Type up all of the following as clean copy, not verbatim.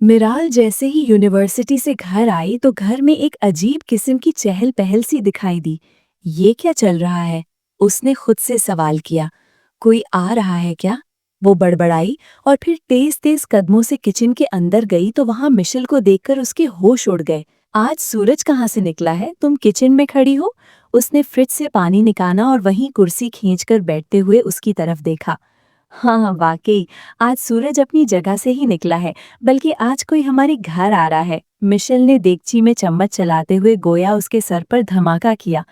मिराल जैसे ही यूनिवर्सिटी से घर आई तो घर में एक अजीब किस्म की चहल पहल सी दिखाई दी। ये क्या चल रहा है? उसने खुद से सवाल किया। कोई आ रहा है क्या? वो बड़बड़ाई और फिर तेज तेज कदमों से किचन के अंदर गई तो वहां मिशेल को देखकर उसके होश उड़ गए। आज सूरज कहाँ से निकला है? तुम किचन में खड़ी हो? उसने फ्रिज से पानी निकाला और वहीं कुर्सी खींचकर बैठते हुए उसकी तरफ देखा। हाँ, वाकई आज सूरज अपनी जगह से ही निकला है, बल्कि आज कोई हमारे घर आ रहा है। मिशेल ने देगची में चम्मच चलाते हुए गोया उसके सर पर धमाका किया।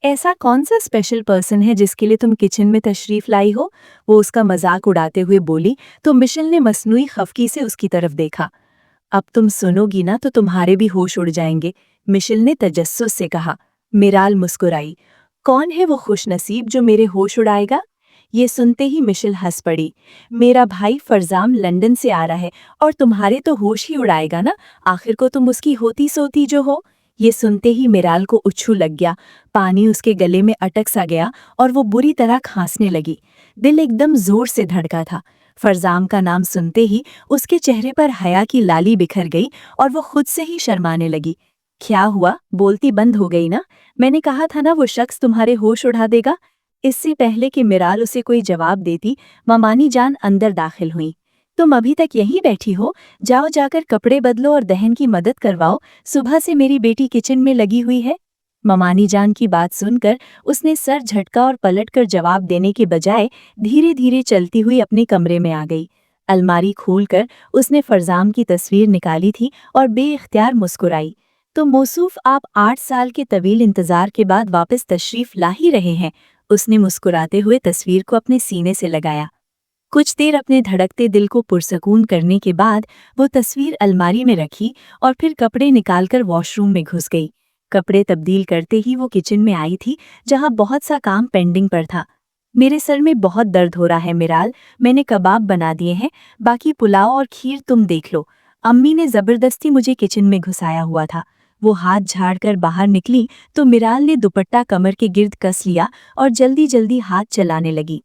ऐसा कौन सा स्पेशल पर्सन है जिसके लिए तुम किचन में तशरीफ लाई हो? वो उसका मजाक उड़ाते हुए बोली तो मिशेल ने मसनूई खफकी से उसकी तरफ देखा। अब तुम सुनोगी ना तो तुम्हारे भी होश उड़ जाएंगे, मिशेल ने तजस्सुस से कहा। मिराल मुस्कुराई। कौन है वो खुशनसीब जो मेरे होश उड़ाएगा? ये सुनते ही मिशेल हंस पड़ी। मेरा भाई फरजाम लंदन से आ रहा है और तुम्हारे तो होश ही उड़ाएगा ना। आखिर को तुम उसकी होती सोती जो हो। ये सुनते ही मिराल को उच्छू लग गया। पानी उसके गले में अटक सा गया और वो बुरी तरह खांसने लगी। दिल एकदम जोर से धड़का था। फरजाम का नाम सुनते ही उसके चेहरे पर हया की लाली बिखर गई और वो खुद से ही शर्माने लगी। क्या हुआ? बोलती बंद हो गई ना? मैंने कहा था ना वो शख्स तुम्हारे होश उड़ा देगा। इससे पहले कि मिराल उसे कोई जवाब देती, ममानी जान अंदर दाखिल हुई। तुम अभी तक यहीं बैठी हो? जाओ जाकर कपड़े बदलो और दहन की मदद करवाओ। सुबह से मेरी बेटी किचन में लगी हुई है। ममानी जान की बात सुनकर उसने सर झटका और पलटकर जवाब देने के बजाय धीरे धीरे चलती हुई अपने कमरे में आ गई। अलमारी खोलकर उसने फरजाम की तस्वीर निकाली थी और बेइख्तियार मुस्कुराई। तो मौसूफ आप 8 साल के तवील इंतजार के बाद वापस तशरीफ ला ही रहे हैं। उसने मुस्कुराते हुए तस्वीर को अपने सीने से लगाया। कुछ देर अपने धड़कते दिल को पुरसकून करने के बाद वो तस्वीर अलमारी में रखी और फिर कपड़े निकालकर वॉशरूम में घुस गई। कपड़े तब्दील करते ही वो किचन में आई थी, जहां बहुत सा काम पेंडिंग पर था। मेरे सर में बहुत दर्द हो रहा है मिराल, मैंने कबाब बना दिए हैं, बाकी पुलाव और खीर तुम देख लो। अम्मी ने जबरदस्ती मुझे किचन में घुसाया हुआ था। वो हाथ झाड़कर बाहर निकली तो मिराल ने दुपट्टा कमर के गिर्द कस लिया और जल्दी जल्दी हाथ चलाने लगी।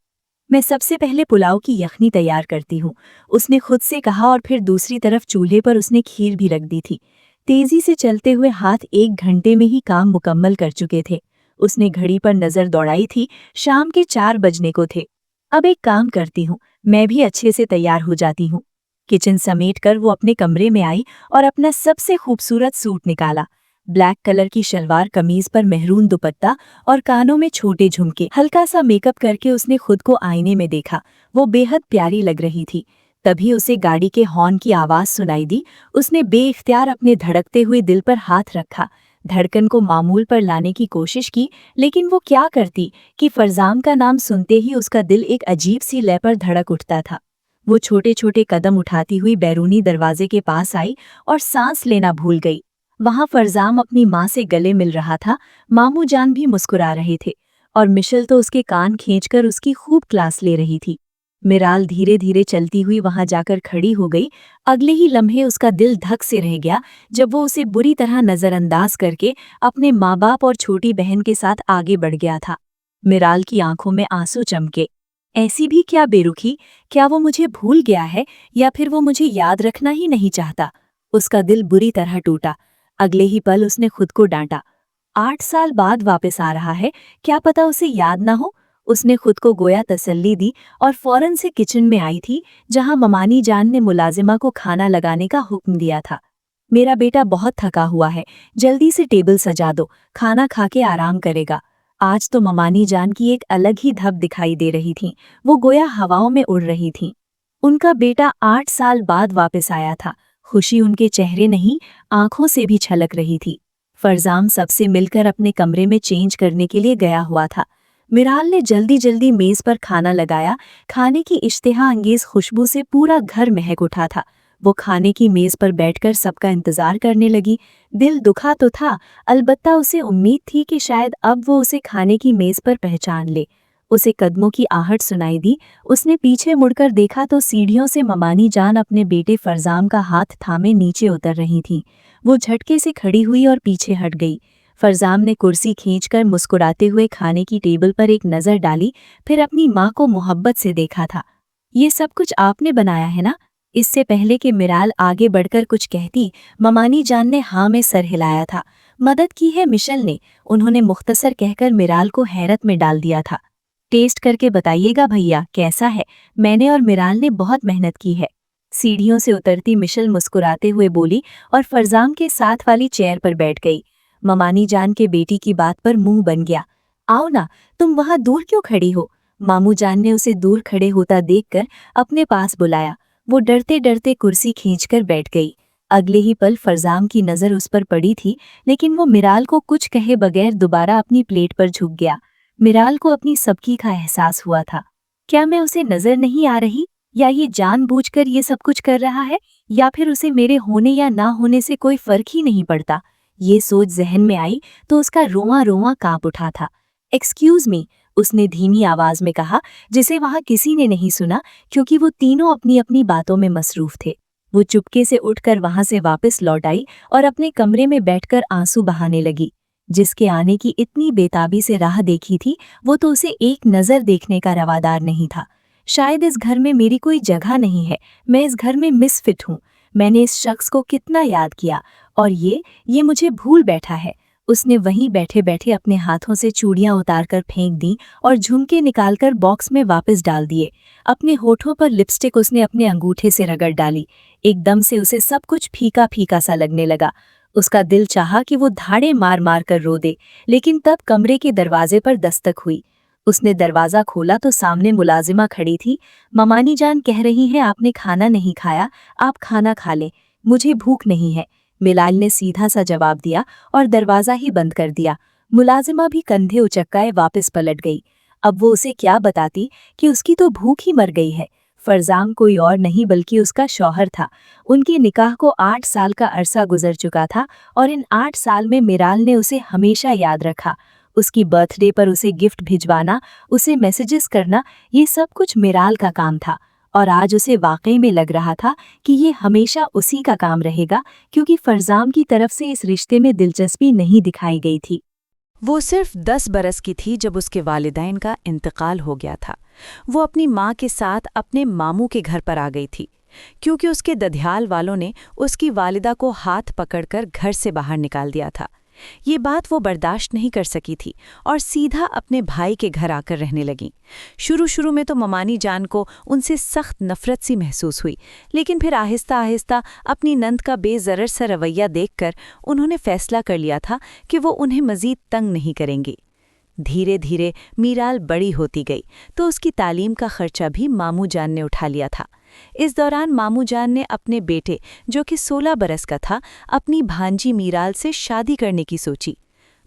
मैं सबसे पहले पुलाव की यखनी तैयार करती हूँ, उसने खुद से कहा और फिर दूसरी तरफ चूल्हे पर उसने खीर भी रख दी थी। तेजी से चलते हुए हाथ 1 घंटे में ही काम मुकम्मल कर चुके थे। उसने घड़ी पर नजर दौड़ाई थी, शाम के 4 बजने को थे। अब एक काम करती हूँ, मैं भी अच्छे से तैयार हो जाती हूँ। किचन समेट कर वो अपने कमरे में आई और अपना सबसे खूबसूरत सूट निकाला। ब्लैक कलर की शलवार कमीज पर मेहरून दुपट्टा और कानों में छोटे झुमके। हल्का सा मेकअप करके उसने खुद को आईने में देखा। वो बेहद प्यारी लग रही थी। तभी उसे गाड़ी के हॉर्न की आवाज सुनाई दी। उसने बेइख्तियार अपने धड़कते हुए दिल पर हाथ रखा, धड़कन को मामूल पर लाने की कोशिश की, लेकिन वो क्या करती कि फरजाम का नाम सुनते ही उसका दिल एक अजीब सी लय पर धड़क उठता था। वो छोटे छोटे कदम उठाती हुई बैरूनी दरवाजे के पास आई और सांस लेना भूल गई। वहां फरजाम अपनी माँ से गले मिल रहा था। मामू जान भी मुस्कुरा रहे थे और मिशेल तो उसके कान खींचकर उसकी खूब क्लास ले रही थी। मिराल धीरे धीरे चलती हुई वहां जाकर खड़ी हो गई। अगले ही लम्हे उसका दिल धक से रह गया जब वो उसे बुरी तरह नजरअंदाज करके अपने माँ बाप और छोटी बहन के साथ आगे बढ़ गया था। मिराल की आंखों में आंसू चमके। ऐसी भी क्या बेरुखी? क्या वो मुझे भूल गया है या फिर वो मुझे याद रखना ही नहीं चाहता? उसका दिल बुरी तरह टूटा। अगले ही पल उसने खुद को डांटा। 8 साल बाद वापस आ रहा है, क्या पता उसे याद ना हो। उसने खुद को गोया तसल्ली दी और फौरन से किचन में आई थी, जहां ममानी जान ने मुलाजिमा को खाना लगाने का हुक्म दिया था। मेरा बेटा बहुत थका हुआ है, जल्दी से टेबल सजा दो, खाना खा के आराम करेगा। आज तो ममानी जान की एक अलग ही धब दिखाई दे रही थी। वो गोया हवाओं में उड़ रही थी। उनका बेटा 8 साल बाद वापस आया था। खुशी उनके चेहरे नहीं, आंखों से भी छलक रही थी। फरजाम सबसे मिलकर अपने कमरे में चेंज करने के लिए गया हुआ था। मिराल ने जल्दी जल्दी मेज पर खाना लगाया। खाने की इश्तिहा अंगेज खुशबू से पूरा घर महक उठा था। वो खाने की मेज पर बैठकर सबका इंतजार करने लगी। दिल दुखा तो था, अलबत्ता उसे उम्मीद थी कि शायद अब वो उसे खाने की मेज पर पहचान ले। उसे कदमों की आहट सुनाई दी। उसने पीछे मुड़कर देखा तो सीढ़ियों से ममानी जान अपने बेटे फरजाम का हाथ थामे नीचे उतर रही थी। वो झटके से खड़ी हुई और पीछे हट गई। फरजाम ने कुर्सी खींचकर मुस्कुराते हुए खाने की टेबल पर एक नज़र डाली, फिर अपनी माँ को मोहब्बत से देखा था। ये सब कुछ आपने बनाया है ना? इससे पहले कि मिराल आगे बढ़कर कुछ कहती, ममानी जान ने हाँ में सर हिलाया था। मदद की है मिशेल ने, उन्होंने मुख्तसर कहकर मिराल को हैरत में डाल दिया था। टेस्ट करके बताइएगा भैया कैसा है, मैंने और मिराल ने बहुत मेहनत की है। सीढ़ियों से उतरती मिशेल मुस्कुराते हुए बोली और फरजाम के साथ वाली चेयर पर बैठ गई। ममानी जान के बेटी की बात पर मुंह बन गया। आओ ना, तुम वहां दूर क्यों खड़ी हो? मामू जान ने उसे दूर खड़े होता देखकर अपने पास बुलाया। वो डरते डरते कुर्सी खींचकर बैठ गई। अगले ही पल फरजाम की नजर उस पर पड़ी थी, लेकिन वो मिराल को कुछ कहे बगैर दोबारा अपनी प्लेट पर झुक गया। मिराल को अपनी सबकी का एहसास हुआ था। क्या मैं उसे नजर नहीं आ रही, या ये जानबूझकर ये सब कुछ कर रहा है, या फिर उसे मेरे होने या ना होने से कोई फर्क ही नहीं पड़ता? ये सोच जहन में आई तो उसका रोआ रोआ कांप उठा था। एक्सक्यूज मी, उसने धीमी आवाज में कहा, जिसे वहां किसी ने नहीं सुना क्योंकि वो तीनों अपनी अपनी बातों में मसरूफ थे। वो चुपके से उठकर वहां से वापस लौट आई और अपने कमरे में बैठकर आंसू बहाने लगी। जिसके आने की इतनी बेताबी से राह देखी थी, वो तो उसे एक नजर देखने का रवादार नहीं था। शायद इस घर में मेरी कोई जगह नहीं है, मैं इस घर में मिसफिट हूँ। मैंने इस शख्स को कितना याद किया, और ये मुझे भूल बैठा है। उसने वहीं बैठे बैठे अपने हाथों से चूड़ियां उतारकर फेंक दी और झुमके निकालकर बॉक्स में वापस डाल दिए। अपने होठों पर लिपस्टिक उसने अपने अंगूठे से रगड़ डाली। एकदम से उसे सब कुछ फीका फीका सा लगने लगा। उसका दिल चाहा कि वो धाड़े मार मार कर रो दे, लेकिन तब कमरे के दरवाजे पर दस्तक हुई। उसने दरवाजा खोला तो सामने मुलाजिमा खड़ी थी। ममानी जान कह रही हैं आपने खाना नहीं खाया, आप खाना खा लें, मुझे भूख नहीं है। मिलाल ने सीधा सा जवाब दिया और दरवाजा ही बंद कर दिया। मुलाजिमा भी कंधे उचक्काए वापस पलट गई। अब वो उसे क्या बताती कि उसकी तो भूख ही मर गई है। फरजाम कोई और नहीं बल्कि उसका शौहर था। उनके निकाह को 8 साल का अरसा गुजर चुका था और इन 8 साल में मिराल ने उसे हमेशा याद रखा। उसकी बर्थडे पर उसे गिफ्ट भिजवाना, उसे मैसेजेस करना, ये सब कुछ मिराल का काम था। और आज उसे वाकई में लग रहा था कि ये हमेशा उसी का काम रहेगा, क्योंकि फरजाम की तरफ से इस रिश्ते में दिलचस्पी नहीं दिखाई गई थी। वो सिर्फ 10 बरस की थी जब उसके वालिदैन का इंतकाल हो गया था। वो अपनी माँ के साथ अपने मामू के घर पर आ गई थी, क्योंकि उसके दधियाल वालों ने उसकी वालिदा को हाथ पकड़कर घर से बाहर निकाल दिया था। ये बात वो बर्दाश्त नहीं कर सकी थी और सीधा अपने भाई के घर आकर रहने लगीं। शुरू शुरू में तो ममानी जान को उनसे सख्त नफरत सी महसूस हुई, लेकिन फिर आहिस्ता आहिस्ता अपनी नंद का बेजरर सा रवैया देखकर उन्होंने फैसला कर लिया था कि वो उन्हें मजीद तंग नहीं करेंगी। धीरे धीरे मीराल बड़ी होती गई तो उसकी तालीम का खर्चा भी मामू जान ने उठा लिया था। इस दौरान मामू जान ने अपने बेटे, जो कि 16 बरस का था, अपनी भांजी मीराल से शादी करने की सोची।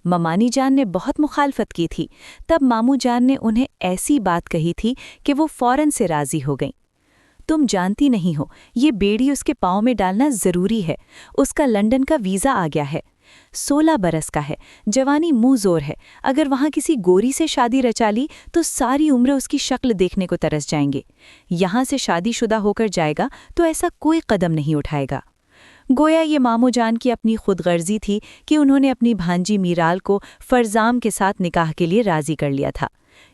ममानी जान ने बहुत मुखालफत की थी। तब मामू जान ने उन्हें ऐसी बात कही थी कि वो फौरन से राजी हो गईं। तुम जानती नहीं हो, ये बेड़ी उसके पाँव में डालना जरूरी है। उसका लंदन का वीज़ा आ गया है। 16 बरस का है, जवानी मुंह जोर है। अगर वहां किसी गोरी से शादी रचा ली तो सारी उम्र उसकी शक्ल देखने को तरस जाएंगे। यहां से शादीशुदा होकर जाएगा तो ऐसा कोई कदम नहीं उठाएगा। गोया ये मामू जान की अपनी खुदगर्जी थी कि उन्होंने अपनी भांजी मीराल को फरजाम के साथ निकाह के लिए राजी कर लिया था।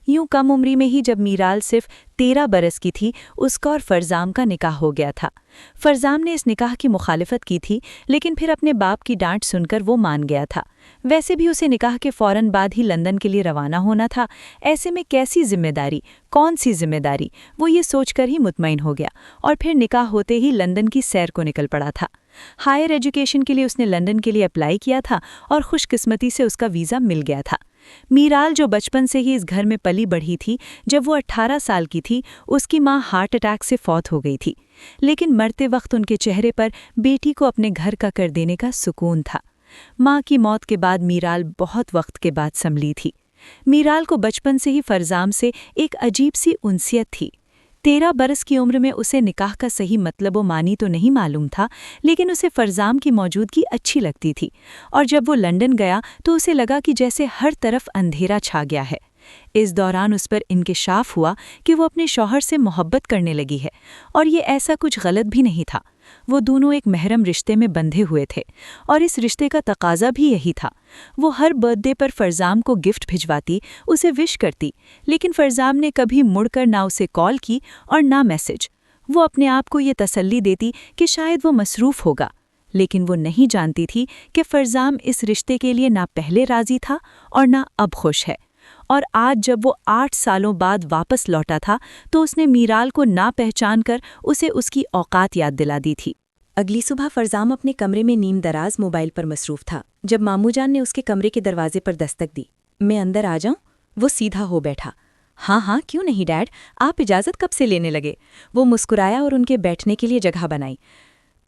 यूं कम उम्री में ही जब मीराल सिर्फ 13 बरस की थी, उसका और फरजाम का निकाह हो गया था। फरजाम ने इस निकाह की मुखालिफत की थी, लेकिन फिर अपने बाप की डांट सुनकर वो मान गया था। वैसे भी उसे निकाह के फौरन बाद ही लंदन के लिए रवाना होना था। ऐसे में कैसी जिम्मेदारी, कौन सी जिम्मेदारी, वो ये सोचकर ही मुतमईन हो गया और फिर निकाह होते ही लंदन की सैर को निकल पड़ा था। हायर एजुकेशन के लिए उसने लंदन के लिए अप्लाई किया था और खुशकिस्मती से उसका वीज़ा मिल गया था। मीराल, जो बचपन से ही इस घर में पली बढ़ी थी, जब वो 18 साल की थी, उसकी माँ हार्ट अटैक से फौत हो गई थी। लेकिन मरते वक्त उनके चेहरे पर बेटी को अपने घर का कर देने का सुकून था। माँ की मौत के बाद मीराल बहुत वक्त के बाद संभली थी। मीराल को बचपन से ही फरजाम से एक अजीब सी उनसियत थी। 13 बरस की उम्र में उसे निकाह का सही मतलब व मानी तो नहीं मालूम था, लेकिन उसे फरजाम की मौजूदगी अच्छी लगती थी। और जब वो लंदन गया तो उसे लगा कि जैसे हर तरफ अंधेरा छा गया है। इस दौरान उस पर इंकिशाफ हुआ कि वो अपने शौहर से मोहब्बत करने लगी है, और ये ऐसा कुछ गलत भी नहीं था। वो दोनों एक महरम रिश्ते में बंधे हुए थे और इस रिश्ते का तकाजा भी यही था। वो हर बर्थडे पर फरजाम को गिफ्ट भिजवाती, उसे विश करती, लेकिन फरजाम ने कभी मुड़कर ना उसे कॉल की और ना मैसेज। वो अपने आप को ये तसल्ली देती कि शायद वो मसरूफ़ होगा, लेकिन वो नहीं जानती थी कि फरजाम इस रिश्ते के लिए ना पहले राज़ी था और ना अब खुश है। और आज जब वो 8 सालों बाद वापस लौटा था तो उसने मीराल को ना पहचान कर उसे उसकी औकात याद दिला दी थी। अगली सुबह फरजाम अपने कमरे में नीम दराज मोबाइल पर मसरूफ़ था जब मामूजान ने उसके कमरे के दरवाजे पर दस्तक दी। मैं अंदर आ जाऊं? वो सीधा हो बैठा। हाँ, क्यों नहीं डैड, आप इजाज़त कब से लेने लगे? वो मुस्कुराया और उनके बैठने के लिए जगह बनाई।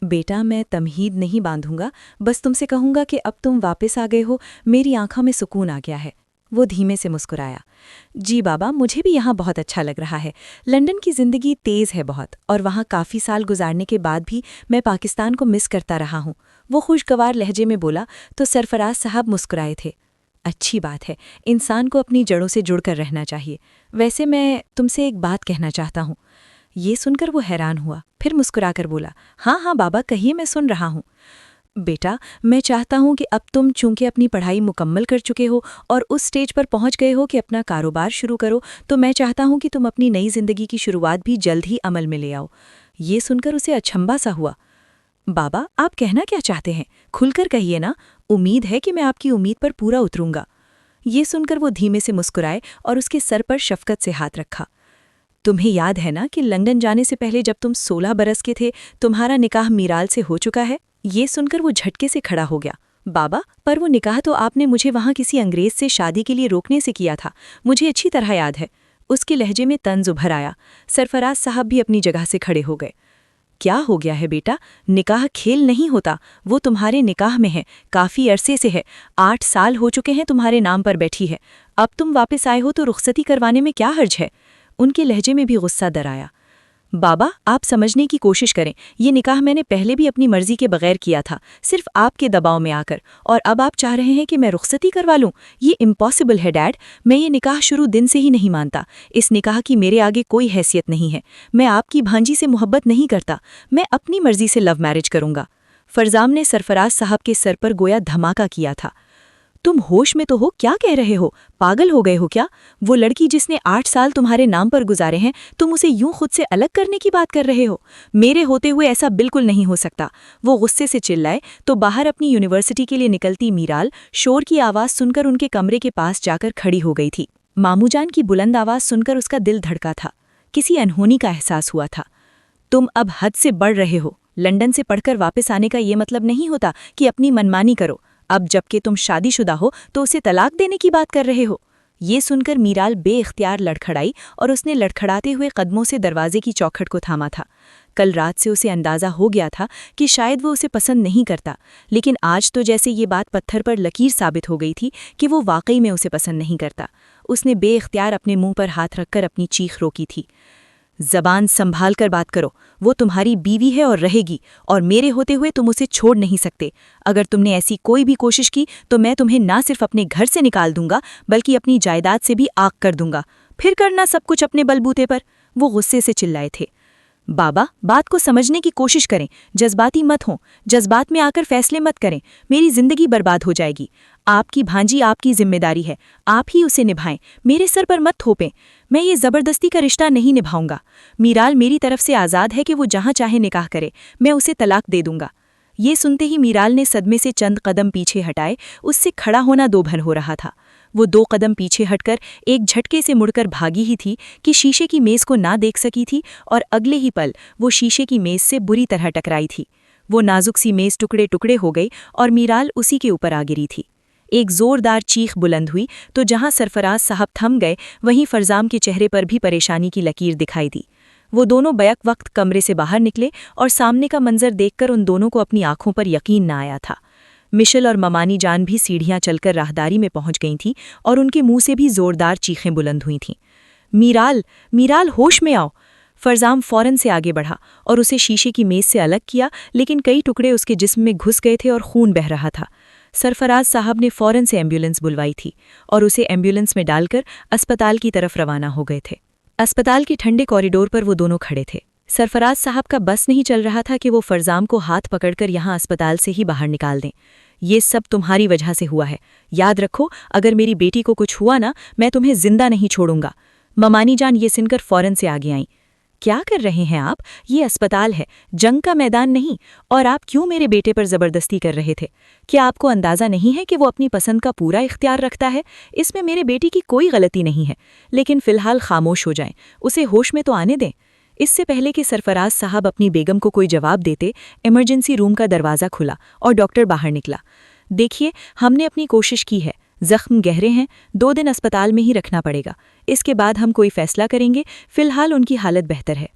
बेटा, मैं तमहीद नहीं बांधूंगा, बस तुमसे कहूंगा कि अब तुम वापस आ गए हो, मेरी आंखों में सुकून आ गया है। वो धीमे से मुस्कुराया। जी बाबा, मुझे भी यहाँ बहुत अच्छा लग रहा है। लंदन की ज़िंदगी तेज़ है बहुत, और वहाँ काफ़ी साल गुजारने के बाद भी मैं पाकिस्तान को मिस करता रहा हूँ। वो खुशगवार लहजे में बोला तो सरफराज साहब मुस्कुराए थे। अच्छी बात है, इंसान को अपनी जड़ों से जुड़कर रहना चाहिए। वैसे मैं तुमसे एक बात कहना चाहता हूँ। ये सुनकर वो हैरान हुआ, फिर मुस्कुराकर बोला, हाँ बाबा, कहिए, मैं सुन रहा हूँ। बेटा, मैं चाहता हूँ कि अब तुम चूंकि अपनी पढ़ाई मुकम्मल कर चुके हो और उस स्टेज पर पहुँच गए हो कि अपना कारोबार शुरू करो, तो मैं चाहता हूँ कि तुम अपनी नई ज़िंदगी की शुरुआत भी जल्द ही अमल में ले आओ। ये सुनकर उसे अचंभा सा हुआ। बाबा, आप कहना क्या चाहते हैं? खुलकर कहिए ना, उम्मीद है कि मैं आपकी उम्मीद पर पूरा उतरूंगा। ये सुनकर वो धीमे से मुस्कुराए और उसके सर पर शफकत से हाथ रखा। तुम्हें याद है ना कि लंदन जाने से पहले जब तुम 16 बरस के थे, तुम्हारा निकाह मीराल से हो चुका है? ये सुनकर वो झटके से खड़ा हो गया। बाबा, पर वो निकाह तो आपने मुझे वहाँ किसी अंग्रेज से शादी के लिए रोकने से किया था, मुझे अच्छी तरह याद है। उसके लहजे में तंज उभर आया। सरफराज साहब भी अपनी जगह से खड़े हो गए। क्या हो गया है बेटा? निकाह खेल नहीं होता, वो तुम्हारे निकाह में है, काफ़ी अरसे से है, 8 साल हो चुके हैं तुम्हारे नाम पर बैठी है। अब तुम वापस आए हो तो रुखसती करवाने में क्या हर्ज है? उनके लहजे में भी गुस्सा दर आया। बाबा, आप समझने की कोशिश करें, ये निकाह मैंने पहले भी अपनी मर्जी के बगैर किया था, सिर्फ आपके दबाव में आकर, और अब आप चाह रहे हैं कि मैं रुखसती करवा लूं? ये इम्पॉसिबल है डैड, मैं ये निकाह शुरू दिन से ही नहीं मानता। इस निकाह की मेरे आगे कोई हैसियत नहीं है। मैं आपकी भांजी से मोहब्बत नहीं करता, मैं अपनी मर्जी से लव मैरिज करूंगा। फरजाम ने सरफराज साहब के सर पर गोया धमाका किया था। तुम होश में तो हो? क्या कह रहे हो? पागल हो गए हो क्या? वो लड़की जिसने 8 साल तुम्हारे नाम पर गुजारे हैं, तुम उसे यूं खुद से अलग करने की बात कर रहे हो? मेरे होते हुए ऐसा बिल्कुल नहीं हो सकता। वो गुस्से से चिल्लाए तो बाहर अपनी यूनिवर्सिटी के लिए निकलती मीराल शोर की आवाज़ सुनकर उनके कमरे के पास जाकर खड़ी हो गई थी। मामूजान की बुलंद आवाज़ सुनकर उसका दिल धड़का था। किसी अनहोनी का एहसास हुआ था। तुम अब हद से बढ़ रहे हो। लंदन से पढ़कर वापस आने का ये मतलब नहीं होता कि अपनी मनमानी करो। अब जबकि तुम शादीशुदा हो तो उसे तलाक देने की बात कर रहे हो। ये सुनकर मीराल बेइख्तियार लड़खड़ाई और उसने लड़खड़ाते हुए कदमों से दरवाजे की चौखट को थामा था। कल रात से उसे अंदाज़ा हो गया था कि शायद वो उसे पसंद नहीं करता, लेकिन आज तो जैसे ये बात पत्थर पर लकीर साबित हो गई थी कि वो वाकई में उसे पसंद नहीं करता। उसने बेइख्तियार अपने मुंह पर हाथ रखकर अपनी चीख रोकी थी। जबान संभाल कर बात करो, वो तुम्हारी बीवी है और रहेगी, और मेरे होते हुए तुम उसे छोड़ नहीं सकते। अगर तुमने ऐसी कोई भी कोशिश की तो मैं तुम्हें ना सिर्फ अपने घर से निकाल दूंगा बल्कि अपनी जायदाद से भी आग कर दूंगा। फिर करना सब कुछ अपने बलबूते पर। वो गुस्से से चिल्लाए थे। बाबा, बात को समझने की कोशिश करें, जज्बाती मत हों, जज्बात में आकर फैसले मत करें, मेरी जिंदगी बर्बाद हो जाएगी। आपकी भांजी आपकी जिम्मेदारी है, आप ही उसे निभाएं, मेरे सर पर मत थोपें। मैं ये ज़बरदस्ती का रिश्ता नहीं निभाऊंगा। मीराल मेरी तरफ से आज़ाद है कि वो जहाँ चाहे निकाह करे, मैं उसे तलाक दे दूंगा। ये सुनते ही मीराल ने सदमे से चंद कदम पीछे हटाए। उससे खड़ा होना दोभर हो रहा था। वो 2 कदम पीछे हटकर एक झटके से मुड़कर भागी ही थी कि शीशे की मेज़ को ना देख सकी थी, और अगले ही पल वो शीशे की मेज़ से बुरी तरह टकराई थी। वो नाजुक सी मेज़ टुकड़े टुकड़े हो गई और मीराल उसी के ऊपर आ गिरी थी। एक जोरदार चीख बुलंद हुई तो जहां सरफराज साहब थम गए, वहीं फरजाम के चेहरे पर भी परेशानी की लकीर दिखाई दी। वो दोनों बैक वक्त कमरे से बाहर निकले और सामने का मंजर देखकर उन दोनों को अपनी आंखों पर यकीन न आया था। मिशेल और ममानी जान भी सीढ़ियां चलकर राहदारी में पहुंच गई थीं और उनके मुंह से भी जोरदार चीखें बुलंद हुई थीं। मीराल, मीराल, होश में आओ। फरजाम फौरन से आगे बढ़ा और उसे शीशे की मेज से अलग किया, लेकिन कई टुकड़े उसके जिस्म में घुस गए थे और खून बह रहा था। सरफराज साहब ने फौरन से एम्बुलेंस बुलवाई थी और उसे एम्बुलेंस में डालकर अस्पताल की तरफ रवाना हो गए थे। अस्पताल के ठंडे कॉरिडोर पर वो दोनों खड़े थे। सरफराज साहब का बस नहीं चल रहा था कि वो फरजाम को हाथ पकड़कर यहाँ अस्पताल से ही बाहर निकाल दें। ये सब तुम्हारी वजह से हुआ है, याद रखो, अगर मेरी बेटी को कुछ हुआ ना, मैं तुम्हें जिंदा नहीं छोड़ूंगा। ममानी जान ये सुनकर फौरन से आगे आईं। क्या कर रहे हैं आप? ये अस्पताल है, जंग का मैदान नहीं। और आप क्यों मेरे बेटे पर जबरदस्ती कर रहे थे? क्या आपको अंदाजा नहीं है कि वो अपनी पसंद का पूरा इख्तियार रखता है? इसमें मेरे बेटे की कोई गलती नहीं है। लेकिन फिलहाल खामोश हो जाएं, उसे होश में तो आने दें। इससे पहले कि सरफराज साहब अपनी बेगम को कोई जवाब देते, इमरजेंसी रूम का दरवाज़ा खुला और डॉक्टर बाहर निकला। देखिए, हमने अपनी कोशिश की है, जख्म गहरे हैं, 2 दिन अस्पताल में ही रखना पड़ेगा। इसके बाद हम कोई फैसला करेंगे, फिलहाल उनकी हालत बेहतर है।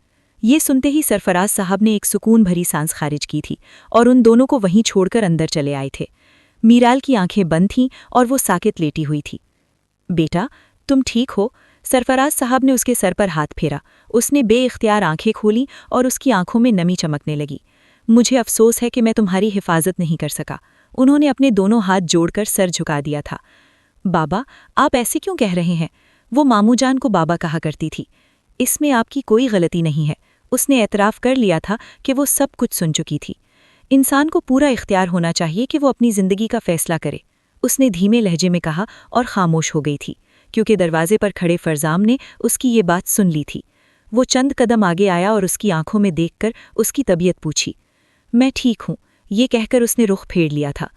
ये सुनते ही सरफराज साहब ने एक सुकून भरी सांस खारिज की थी और उन दोनों को वहीं छोड़कर अंदर चले आए थे। मीराल की आंखें बंद थीं और वो साकित लेटी हुई थी। बेटा, तुम ठीक हो? सरफराज साहब ने उसके सर पर हाथ फेरा। उसने बेइख्तियार आंखें खोली और उसकी आंखों में नमी चमकने लगी। मुझे अफसोस है कि मैं तुम्हारी हिफाजत नहीं कर सका। उन्होंने अपने दोनों हाथ जोड़कर सर झुका दिया था। बाबा, आप ऐसे क्यों कह रहे हैं? वो मामू जान को बाबा कहा करती थी। इसमें आपकी कोई गलती नहीं है। उसने एतराफ़ कर लिया था कि वो सब कुछ सुन चुकी थी। इंसान को पूरा इख्तियार होना चाहिए कि वो अपनी ज़िंदगी का फैसला करे, उसने धीमे लहजे में कहा और खामोश हो गई थी, क्योंकि दरवाजे पर खड़े फरजाम ने उसकी ये बात सुन ली थी। वो चंद कदम आगे आया और उसकी आंखों में देखकर उसकी तबीयत पूछी। मैं ठीक हूँ, ये कहकर उसने रुख फेर लिया था।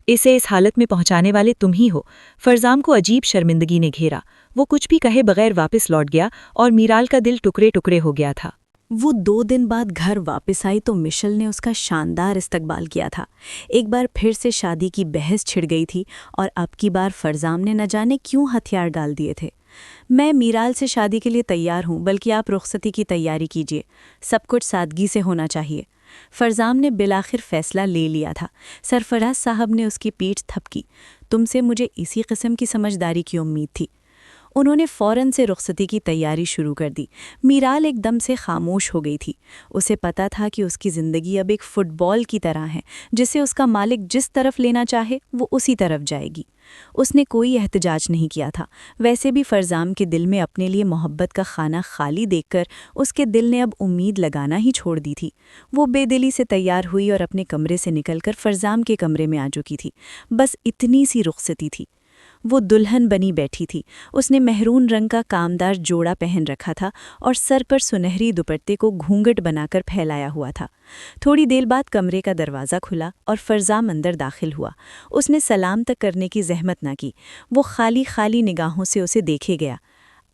इसे इस हालत में पहुंचाने वाले तुम ही हो। फरजाम को अजीब शर्मिंदगी ने घेरा। वो कुछ भी कहे बगैर वापस लौट गया और मीराल का दिल टुकड़े टुकड़े हो गया था। वो 2 दिन बाद घर वापस आई तो मिशेल ने उसका शानदार इस्तकबाल किया था। एक बार फिर से शादी की बहस छिड़ गई थी और अब की बार फरजाम ने न जाने क्यों हथियार डाल दिए थे। मैं मीराल से शादी के लिए तैयार हूँ, बल्कि आप रुखसती की तैयारी कीजिए। सब कुछ सादगी से होना चाहिए। फरजाम ने बिलाखिर फैसला ले लिया था। सरफराज साहब ने उसकी पीठ थपकी। तुमसे मुझे इसी किस्म की समझदारी की उम्मीद थी। उन्होंने फ़ौरन से रुखसती की तैयारी शुरू कर दी। मीराल एकदम से खामोश हो गई थी। उसे पता था कि उसकी ज़िंदगी अब एक फ़ुटबॉल की तरह है, जिसे उसका मालिक जिस तरफ लेना चाहे वो उसी तरफ जाएगी। उसने कोई एहतजाज नहीं किया था। वैसे भी फरजाम के दिल में अपने लिए मोहब्बत का खाना खाली देखकर उसके दिल ने अब उम्मीद लगाना ही छोड़ दी थी। वो बेदिली से तैयार हुई और अपने कमरे से निकलकर फरजाम के कमरे में आ चुकी थी। बस इतनी सी रुखसती थी। वो दुल्हन बनी बैठी थी। उसने मेहरून रंग का कामदार जोड़ा पहन रखा था और सर पर सुनहरी दुपट्टे को घूंघट बनाकर फैलाया हुआ था। थोड़ी देर बाद कमरे का दरवाज़ा खुला और फरजाम अंदर दाखिल हुआ। उसने सलाम तक करने की जहमत ना की। वो खाली खाली निगाहों से उसे देखे गया।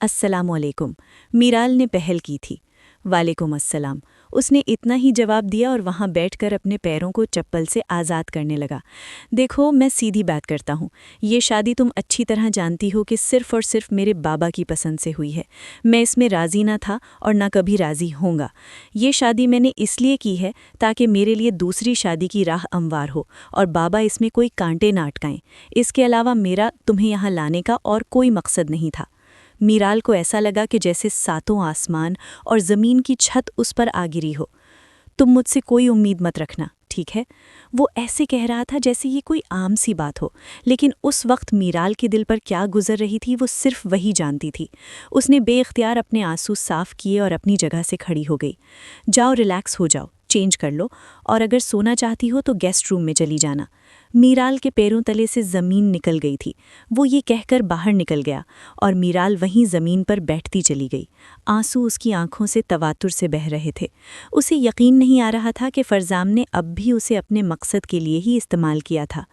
अस्सलामुअलैकुम, मीराल ने पहल की थी। वालेकुम अस्सलाम, उसने इतना ही जवाब दिया और वहाँ बैठकर अपने पैरों को चप्पल से आज़ाद करने लगा। देखो, मैं सीधी बात करता हूँ। ये शादी तुम अच्छी तरह जानती हो कि सिर्फ़ और सिर्फ मेरे बाबा की पसंद से हुई है। मैं इसमें राज़ी ना था और ना कभी राज़ी होऊंगा। ये शादी मैंने इसलिए की है ताकि मेरे लिए दूसरी शादी की राह हमवार हो और बाबा इसमें कोई कांटे ना अटकाएं। इसके अलावा मेरा तुम्हें यहाँ लाने का और कोई मकसद नहीं था। मीराल को ऐसा लगा कि जैसे सातों आसमान और ज़मीन की छत उस पर आ गिरी हो। तुम मुझसे कोई उम्मीद मत रखना, ठीक है? वो ऐसे कह रहा था जैसे ये कोई आम सी बात हो, लेकिन उस वक्त मीराल के दिल पर क्या गुजर रही थी वो सिर्फ वही जानती थी। उसने बेइख्तियार अपने आंसू साफ किए और अपनी जगह से खड़ी हो गई। जाओ, रिलैक्स हो जाओ, चेंज कर लो और अगर सोना चाहती हो तो गेस्ट रूम में चली जाना। मीराल के पैरों तले से ज़मीन निकल गई थी। वो ये कहकर बाहर निकल गया और मीराल वहीं ज़मीन पर बैठती चली गई। आंसू उसकी आंखों से तवातुर से बह रहे थे। उसे यकीन नहीं आ रहा था कि फरजाम ने अब भी उसे अपने मकसद के लिए ही इस्तेमाल किया था।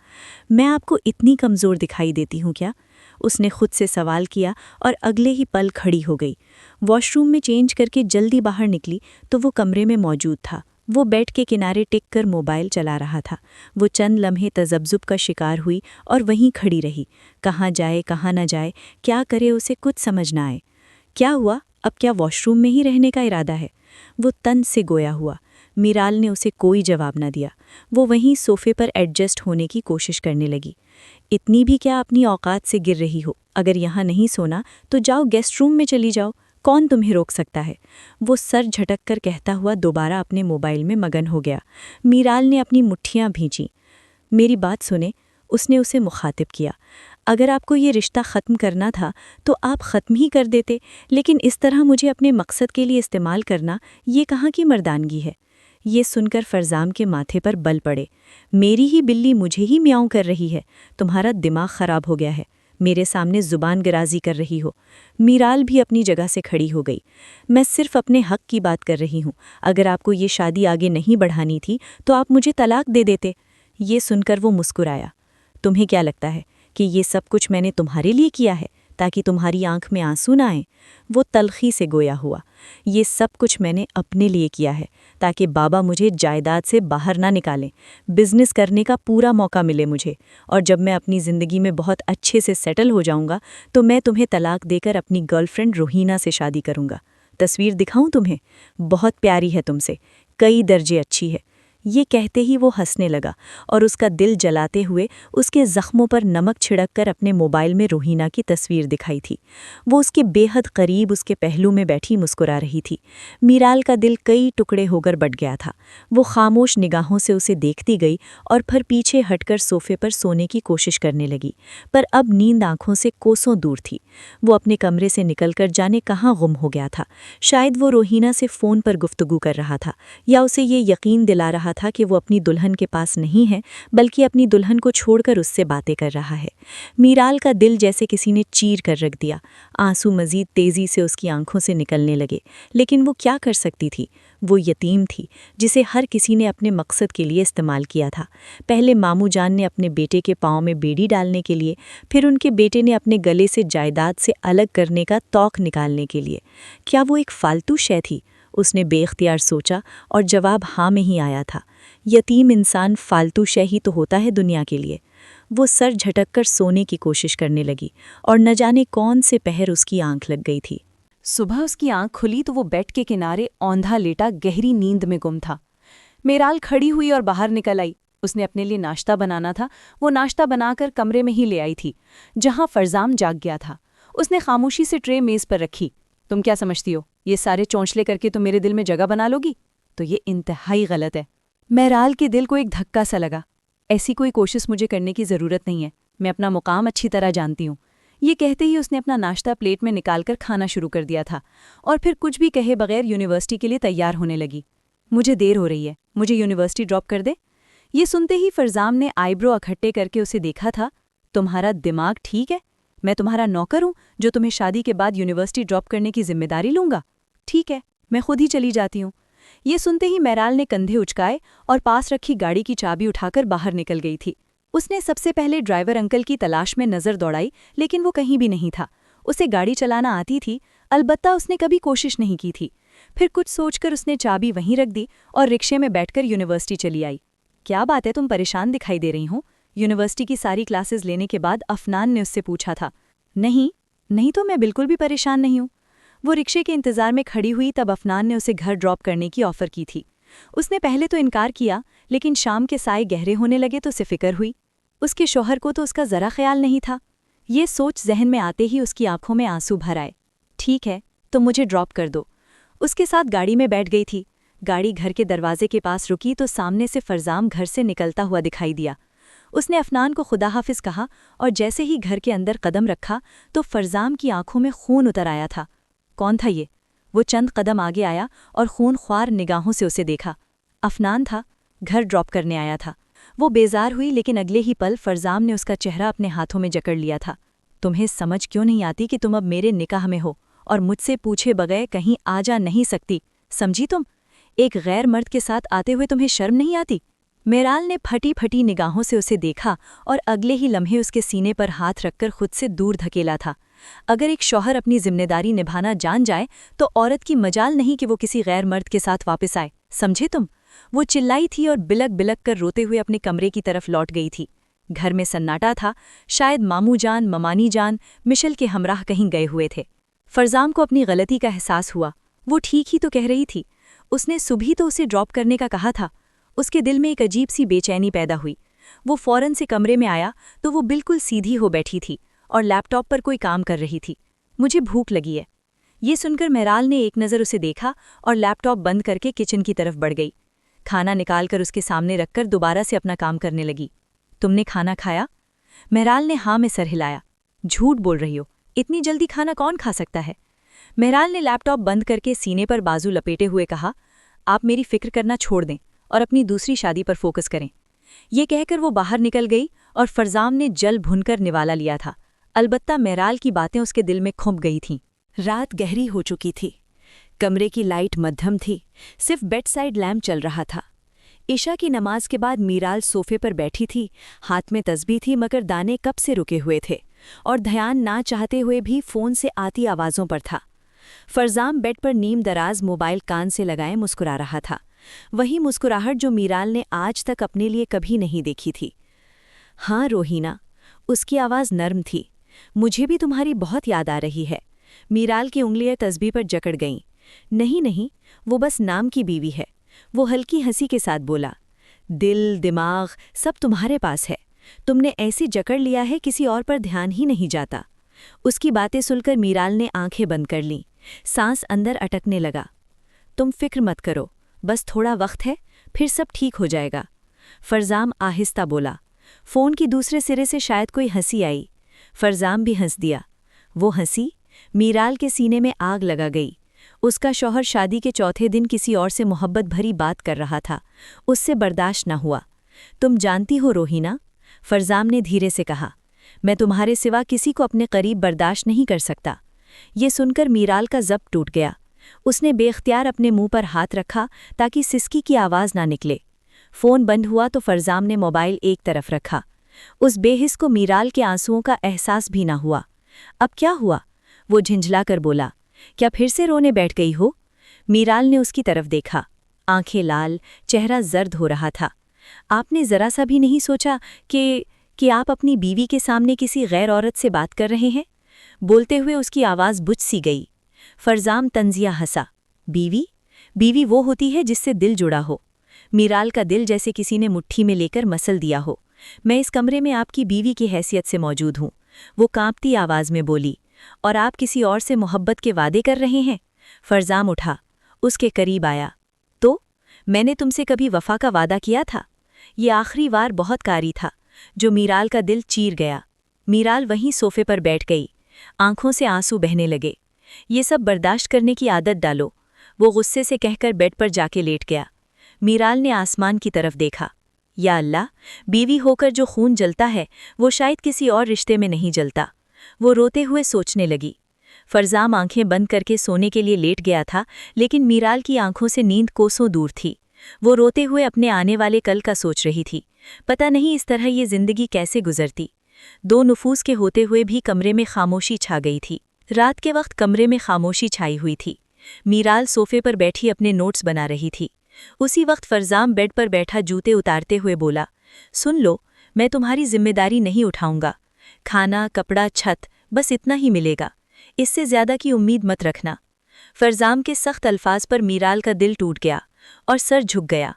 मैं आपको इतनी कमज़ोर दिखाई देती हूँ क्या? उसने खुद से सवाल किया और अगले ही पल खड़ी हो गई। वॉशरूम में चेंज करके जल्दी बाहर निकली तो वो कमरे में मौजूद था। वो बेड के किनारे टिक कर मोबाइल चला रहा था। वो चंद लम्हे तजब्जुब का शिकार हुई और वहीं खड़ी रही। कहाँ जाए कहाँ न जाए, क्या करे, उसे कुछ समझ ना आए। क्या हुआ? अब क्या वॉशरूम में ही रहने का इरादा है? वो तन से गोया हुआ। मीराल ने उसे कोई जवाब न दिया। वो वहीं सोफे पर एडजस्ट होने की कोशिश करने लगी। इतनी भी क्या अपनी औकात से गिर रही हो? अगर यहाँ नहीं सोना तो जाओ गेस्ट रूम में चली जाओ, कौन तुम्हें रोक सकता है? वो सर झटक कर कहता हुआ दोबारा अपने मोबाइल में मगन हो गया। मीराल ने अपनी मुट्ठियां भींची। मेरी बात सुने, उसने उसे मुखातिब किया। अगर आपको ये रिश्ता ख़त्म करना था तो आप ख़त्म ही कर देते, लेकिन इस तरह मुझे अपने मकसद के लिए इस्तेमाल करना, ये कहाँ की मर्दानगी है? ये सुनकर फरजाम के माथे पर बल पड़े। मेरी ही बिल्ली मुझे ही म्याऊं कर रही है। तुम्हारा दिमाग ख़राब हो गया है। मेरे सामने जुबान गिराजी कर रही हो। मीराल भी अपनी जगह से खड़ी हो गई। मैं सिर्फ अपने हक की बात कर रही हूँ। अगर आपको ये शादी आगे नहीं बढ़ानी थी तो आप मुझे तलाक दे देते। ये सुनकर वो मुस्कुराया। तुम्हें क्या लगता है कि ये सब कुछ मैंने तुम्हारे लिए किया है ताकि तुम्हारी आंख में आंसू ना आए? वो तलखी से गोया हुआ। ये सब कुछ मैंने अपने लिए किया है ताकि बाबा मुझे जायदाद से बाहर ना निकालें, बिजनेस करने का पूरा मौका मिले मुझे, और जब मैं अपनी ज़िंदगी में बहुत अच्छे से सेटल हो जाऊंगा तो मैं तुम्हें तलाक देकर अपनी गर्लफ्रेंड रोहीना से शादी करूंगा। तस्वीर दिखाऊं तुम्हें? बहुत प्यारी है तुमसे, कई दर्जे अच्छी है। ये कहते ही वो हंसने लगा और उसका दिल जलाते हुए उसके जख्मों पर नमक छिड़ककर अपने मोबाइल में रोहीना की तस्वीर दिखाई थी। वो उसके बेहद करीब उसके पहलू में बैठी मुस्कुरा रही थी। मीराल का दिल कई टुकड़े होकर बट गया था। वो खामोश निगाहों से उसे देखती गई और फिर पीछे हटकर सोफे पर सोने की कोशिश करने लगी, पर अब नींद आंखों से कोसों दूर थी। वो अपने कमरे से निकलकर जाने कहाँ गुम हो गया था। शायद वो रोहीना से फ़ोन पर गुफ्तगू कर रहा था या उसे ये यकीन दिला रहा था कि वो अपनी दुल्हन के पास नहीं है बल्कि अपनी दुल्हन को छोड़कर उससे बातें कर रहा है। मीराल का दिल जैसे किसी ने चीर कर रख दिया। आंसू मजीद तेजी से उसकी आंखों से निकलने लगे, लेकिन वो क्या कर सकती थी? वो यतीम थी जिसे हर किसी ने अपने मकसद के लिए इस्तेमाल किया था। पहले मामू जान ने अपने बेटे के पाँव में बेड़ी डालने के लिए, फिर उनके बेटे ने अपने गले से जायदाद से अलग करने का तौक निकालने के लिए। क्या वो एक फालतू शय थी? उसने बेख्तियार सोचा और जवाब हाँ में ही आया था। यतीम इंसान फालतू शय ही तो होता है दुनिया के लिए। वो सर झटककर सोने की कोशिश करने लगी और न जाने कौन से पहर उसकी आंख लग गई थी। सुबह उसकी आंख खुली तो वो बेड के किनारे औंधा लेटा गहरी नींद में गुम था। मीराल खड़ी हुई और बाहर निकल आई। उसने अपने लिए नाश्ता बनाना था। वो नाश्ता बनाकर कमरे में ही ले आई थी जहां फरजाम जाग गया था। उसने खामोशी से ट्रे मेज़ पर रखी। तुम क्या समझती हो, ये सारे चौंचले करके तुम मेरे दिल में जगह बना लोगी? तो ये इंतहाई गलत है। मीराल के दिल को एक धक्का सा लगा। ऐसी कोई कोशिश मुझे करने की ज़रूरत नहीं है, मैं अपना मुकाम अच्छी तरह जानती हूँ। ये कहते ही उसने अपना नाश्ता प्लेट में निकालकर खाना शुरू कर दिया था और फिर कुछ भी कहे बगैर यूनिवर्सिटी के लिए तैयार होने लगी। मुझे देर हो रही है, मुझे यूनिवर्सिटी ड्रॉप कर दे। ये सुनते ही फरजाम ने आईब्रो अखट्टे करके उसे देखा था। तुम्हारा दिमाग ठीक है? मैं तुम्हारा नौकर हूँ जो तुम्हें शादी के बाद यूनिवर्सिटी ड्रॉप करने की जिम्मेदारी लूंगा? ठीक है, मैं खुद ही चली जाती हूँ। ये सुनते ही मीराल ने कंधे उचकाए और पास रखी गाड़ी की चाबी उठाकर बाहर निकल गई थी। उसने सबसे पहले ड्राइवर अंकल की तलाश में नज़र दौड़ाई, लेकिन वो कहीं भी नहीं था। उसे गाड़ी चलाना आती थी, अलबत्ता उसने कभी कोशिश नहीं की थी। फिर कुछ सोचकर उसने चाबी वहीं रख दी और रिक्शे में बैठकर यूनिवर्सिटी चली आई। क्या बात है, तुम परेशान दिखाई दे रही हो? यूनिवर्सिटी की सारी क्लासेस लेने के बाद अफनान ने उससे पूछा था। नहीं तो मैं बिल्कुल भी परेशान नहीं हूँ। वो रिक्शे के इंतज़ार में खड़ी हुई तब अफनान ने उसे घर ड्रॉप करने की ऑफ़र की थी। उसने पहले तो इनकार किया, लेकिन शाम के साए गहरे होने लगे तो उसे फिक्र हुई। उसके शौहर को तो उसका ज़रा ख्याल नहीं था। ये सोच जहन में आते ही उसकी आंखों में आंसू भर आए। ठीक है, तो मुझे ड्रॉप कर दो। उसके साथ गाड़ी में बैठ गई थी। गाड़ी घर के दरवाजे के पास रुकी तो सामने से फरजाम घर से निकलता हुआ दिखाई दिया। उसने अफनान को खुदा हाफिज कहा और जैसे ही घर के अंदर कदम रखा तो फरजाम की आंखों में खून उतर आया था। कौन था ये? वो चंद कदम आगे आया और खून ख्वार निगाहों से उसे देखा। अफनान था, घर ड्रॉप करने आया था। वो बेजार हुई, लेकिन अगले ही पल फरजाम ने उसका चेहरा अपने हाथों में जकड़ लिया था। तुम्हें समझ क्यों नहीं आती कि तुम अब मेरे निकाह में हो और मुझसे पूछे बगैर कहीं आ जा नहीं सकती? समझी तुम? एक गैर मर्द के साथ आते हुए तुम्हें शर्म नहीं आती? मीराल ने फटी फटी निगाहों से उसे देखा और अगले ही लम्हे उसके सीने पर हाथ रखकर खुद से दूर धकेला था। अगर एक शौहर अपनी जिम्मेदारी निभाना जान जाए तो औरत की मजाल नहीं कि वो किसी गैर मर्द के साथ वापस आए। समझे तुम? वो चिल्लाई थी और बिलक बिलक कर रोते हुए अपने कमरे की तरफ लौट गई थी। घर में सन्नाटा था। शायद मामू जान, ममानी जान मिशल के हमराह कहीं गए हुए थे। फरजाम को अपनी गलती का एहसास हुआ। वो ठीक ही तो कह रही थी। उसने सुबह तो उसे ड्रॉप करने का कहा था। उसके दिल में एक अजीब सी बेचैनी पैदा हुई। वो फौरन से कमरे में आया तो वो बिल्कुल सीधी हो बैठी थी और लैपटॉप पर कोई काम कर रही थी। मुझे भूख लगी है। ये सुनकर मीराल ने एक नज़र उसे देखा और लैपटॉप बंद करके किचन की तरफ बढ़ गई। खाना निकालकर उसके सामने रखकर दोबारा से अपना काम करने लगी। तुमने खाना खाया? मीराल ने हाँ में सर हिलाया। झूठ बोल रही हो, इतनी जल्दी खाना कौन खा सकता है? मीराल ने लैपटॉप बंद करके सीने पर बाजू लपेटे हुए कहा, आप मेरी फिक्र करना छोड़ दें और अपनी दूसरी शादी पर फोकस करें। ये कहकर वो बाहर निकल गई और फरजाम ने जल भुनकर निवाला लिया था। अलबत्ता मेराल की बातें उसके दिल में खुंब गई थीं। रात गहरी हो चुकी थी। कमरे की लाइट मध्यम थी, सिर्फ बेड साइड लैम्प चल रहा था। ईशा की नमाज के बाद मीराल सोफे पर बैठी थी, हाथ में तस्बीह थी मगर दाने कब से रुके हुए थे और ध्यान ना चाहते हुए भी फ़ोन से आती आवाज़ों पर था। फरजाम बेड पर नीम दराज मोबाइल कान से लगाए मुस्कुरा रहा था, वही मुस्कुराहट जो मीराल ने आज तक अपने लिए कभी नहीं देखी थी। हाँ रोहीना, उसकी आवाज़ नर्म थी, मुझे भी तुम्हारी बहुत याद आ रही है। मीराल की उंगलियां तस्बीह पर जकड़ गईं। नहीं नहीं, वो बस नाम की बीवी है। वो हल्की हंसी के साथ बोला, दिल दिमाग सब तुम्हारे पास है, तुमने ऐसी जकड़ लिया है किसी और पर ध्यान ही नहीं जाता। उसकी बातें सुनकर मीराल ने आंखें बंद कर लीं, सांस अंदर अटकने लगा। तुम फिक्र मत करो, बस थोड़ा वक्त है, फिर सब ठीक हो जाएगा। फरजाम आहिस्ता बोला। फ़ोन की दूसरे सिरे से शायद कोई हंसी आई। फरजाम भी हंस दिया। वो हंसी मीराल के सीने में आग लगा गई। उसका शौहर शादी के चौथे दिन किसी और से मोहब्बत भरी बात कर रहा था, उससे बर्दाश्त न हुआ। तुम जानती हो रोहीना, फरजाम ने धीरे से कहा, मैं तुम्हारे सिवा किसी को अपने करीब बर्दाश्त नहीं कर सकता। ये सुनकर मीराल का ज़ब्त टूट गया। उसने बेख्तियार अपने मुंह पर हाथ रखा ताकि सिसकी की आवाज़ ना निकले। फ़ोन बंद हुआ तो फरजाम ने मोबाइल एक तरफ रखा। उस बेहिस को मीराल के आंसुओं का एहसास भी ना हुआ। अब क्या हुआ? वो झिंझलाकर बोला, क्या फिर से रोने बैठ गई हो? मीराल ने उसकी तरफ देखा, आंखें लाल, चेहरा जर्द हो रहा था। आपने ज़रा सा भी नहीं सोचा कि आप अपनी बीवी के सामने किसी गैर औरत से बात कर रहे हैं? बोलते हुए उसकी आवाज़ बुझ सी गई। फरजाम तंजिया हंसा। बीवी? बीवी वो होती है जिससे दिल जुड़ा हो। मीराल का दिल जैसे किसी ने मुट्ठी में लेकर मसल दिया हो। मैं इस कमरे में आपकी बीवी की हैसियत से मौजूद हूँ, वो कांपती आवाज़ में बोली। और आप किसी और से मोहब्बत के वादे कर रहे हैं? फरजाम उठा, उसके करीब आया। तो मैंने तुमसे कभी वफा का वादा किया था? ये आखिरी वार बहुत कारी था, जो मीराल का दिल चीर गया। मीराल वहीं सोफे पर बैठ गई, आंखों से आंसू बहने लगे। ये सब बर्दाश्त करने की आदत डालो, वो गुस्से से कहकर बेड पर जाके लेट गया। मीराल ने आसमान की तरफ देखा। या अल्लाह, बीवी होकर जो खून जलता है वो शायद किसी और रिश्ते में नहीं जलता। वो रोते हुए सोचने लगी। फरजाम आंखें बंद करके सोने के लिए लेट गया था, लेकिन मीराल की आंखों से नींद कोसों दूर थी। वो रोते हुए अपने आने वाले कल का सोच रही थी। पता नहीं इस तरह ये जिंदगी कैसे गुजरती। दो नुफूस के होते हुए भी कमरे में खामोशी छा गई थी। रात के वक्त कमरे में खामोशी छाई हुई थी। मीराल सोफे पर बैठी अपने नोट्स बना रही थी। उसी वक्त फरजाम बेड पर बैठा जूते उतारते हुए बोला, सुन लो, मैं तुम्हारी जिम्मेदारी नहीं उठाऊंगा। खाना, कपड़ा, छत, बस इतना ही मिलेगा। इससे ज्यादा की उम्मीद मत रखना। फरजाम के सख्त अल्फाज पर मीराल का दिल टूट गया और सर झुक गया।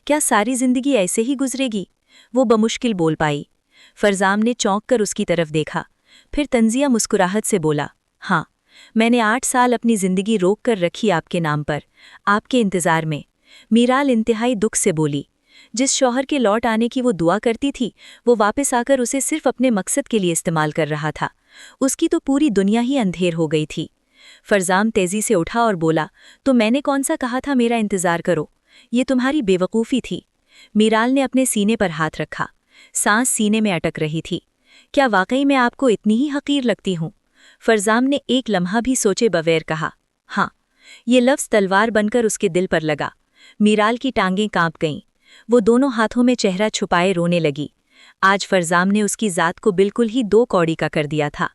क्या सारी जिंदगी ऐसे ही गुजरेगी? वो बमुश्किल बोल पाई। फरजाम ने चौंक कर उसकी तरफ देखा, फिर तंजिया मुस्कुराहट से बोला, हाँ, मैंने 8 साल अपनी जिंदगी रोक कर रखी आपके नाम पर, आपके इंतजार में। मीराल इंतहाई दुख से बोली। जिस शौहर के लौट आने की वो दुआ करती थी, वो वापस आकर उसे सिर्फ अपने मकसद के लिए इस्तेमाल कर रहा था। उसकी तो पूरी दुनिया ही अंधेर हो गई थी। फरजाम तेजी से उठा और बोला, तो मैंने कौन सा कहा था मेरा इंतजार करो? ये तुम्हारी बेवकूफ़ी थी। मीराल ने अपने सीने पर हाथ रखा, सांस सीने में अटक रही थी। क्या वाकई मैं आपको इतनी ही हकीर लगती हूँ? फरजाम ने एक लम्हा भी सोचे बगैर कहा, हाँ। ये लफ्ज़ तलवार बनकर उसके दिल पर लगा। मीराल की टांगें कांप गईं। वो दोनों हाथों में चेहरा छुपाए रोने लगी। आज फरजाम ने उसकी ज़ात को बिल्कुल ही 2 कौड़ी का कर दिया था।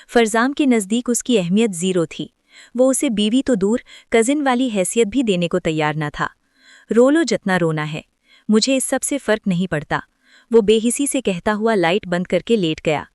फरजाम के नज़दीक उसकी अहमियत ज़ीरो थी। वो उसे बीवी तो दूर, कज़िन वाली हैसियत भी देने को तैयार न था। रो लो जितना रोना है, मुझे इस सब से फ़र्क नहीं पड़ता। वो बेहिसी से कहता हुआ लाइट बंद करके लेट गया।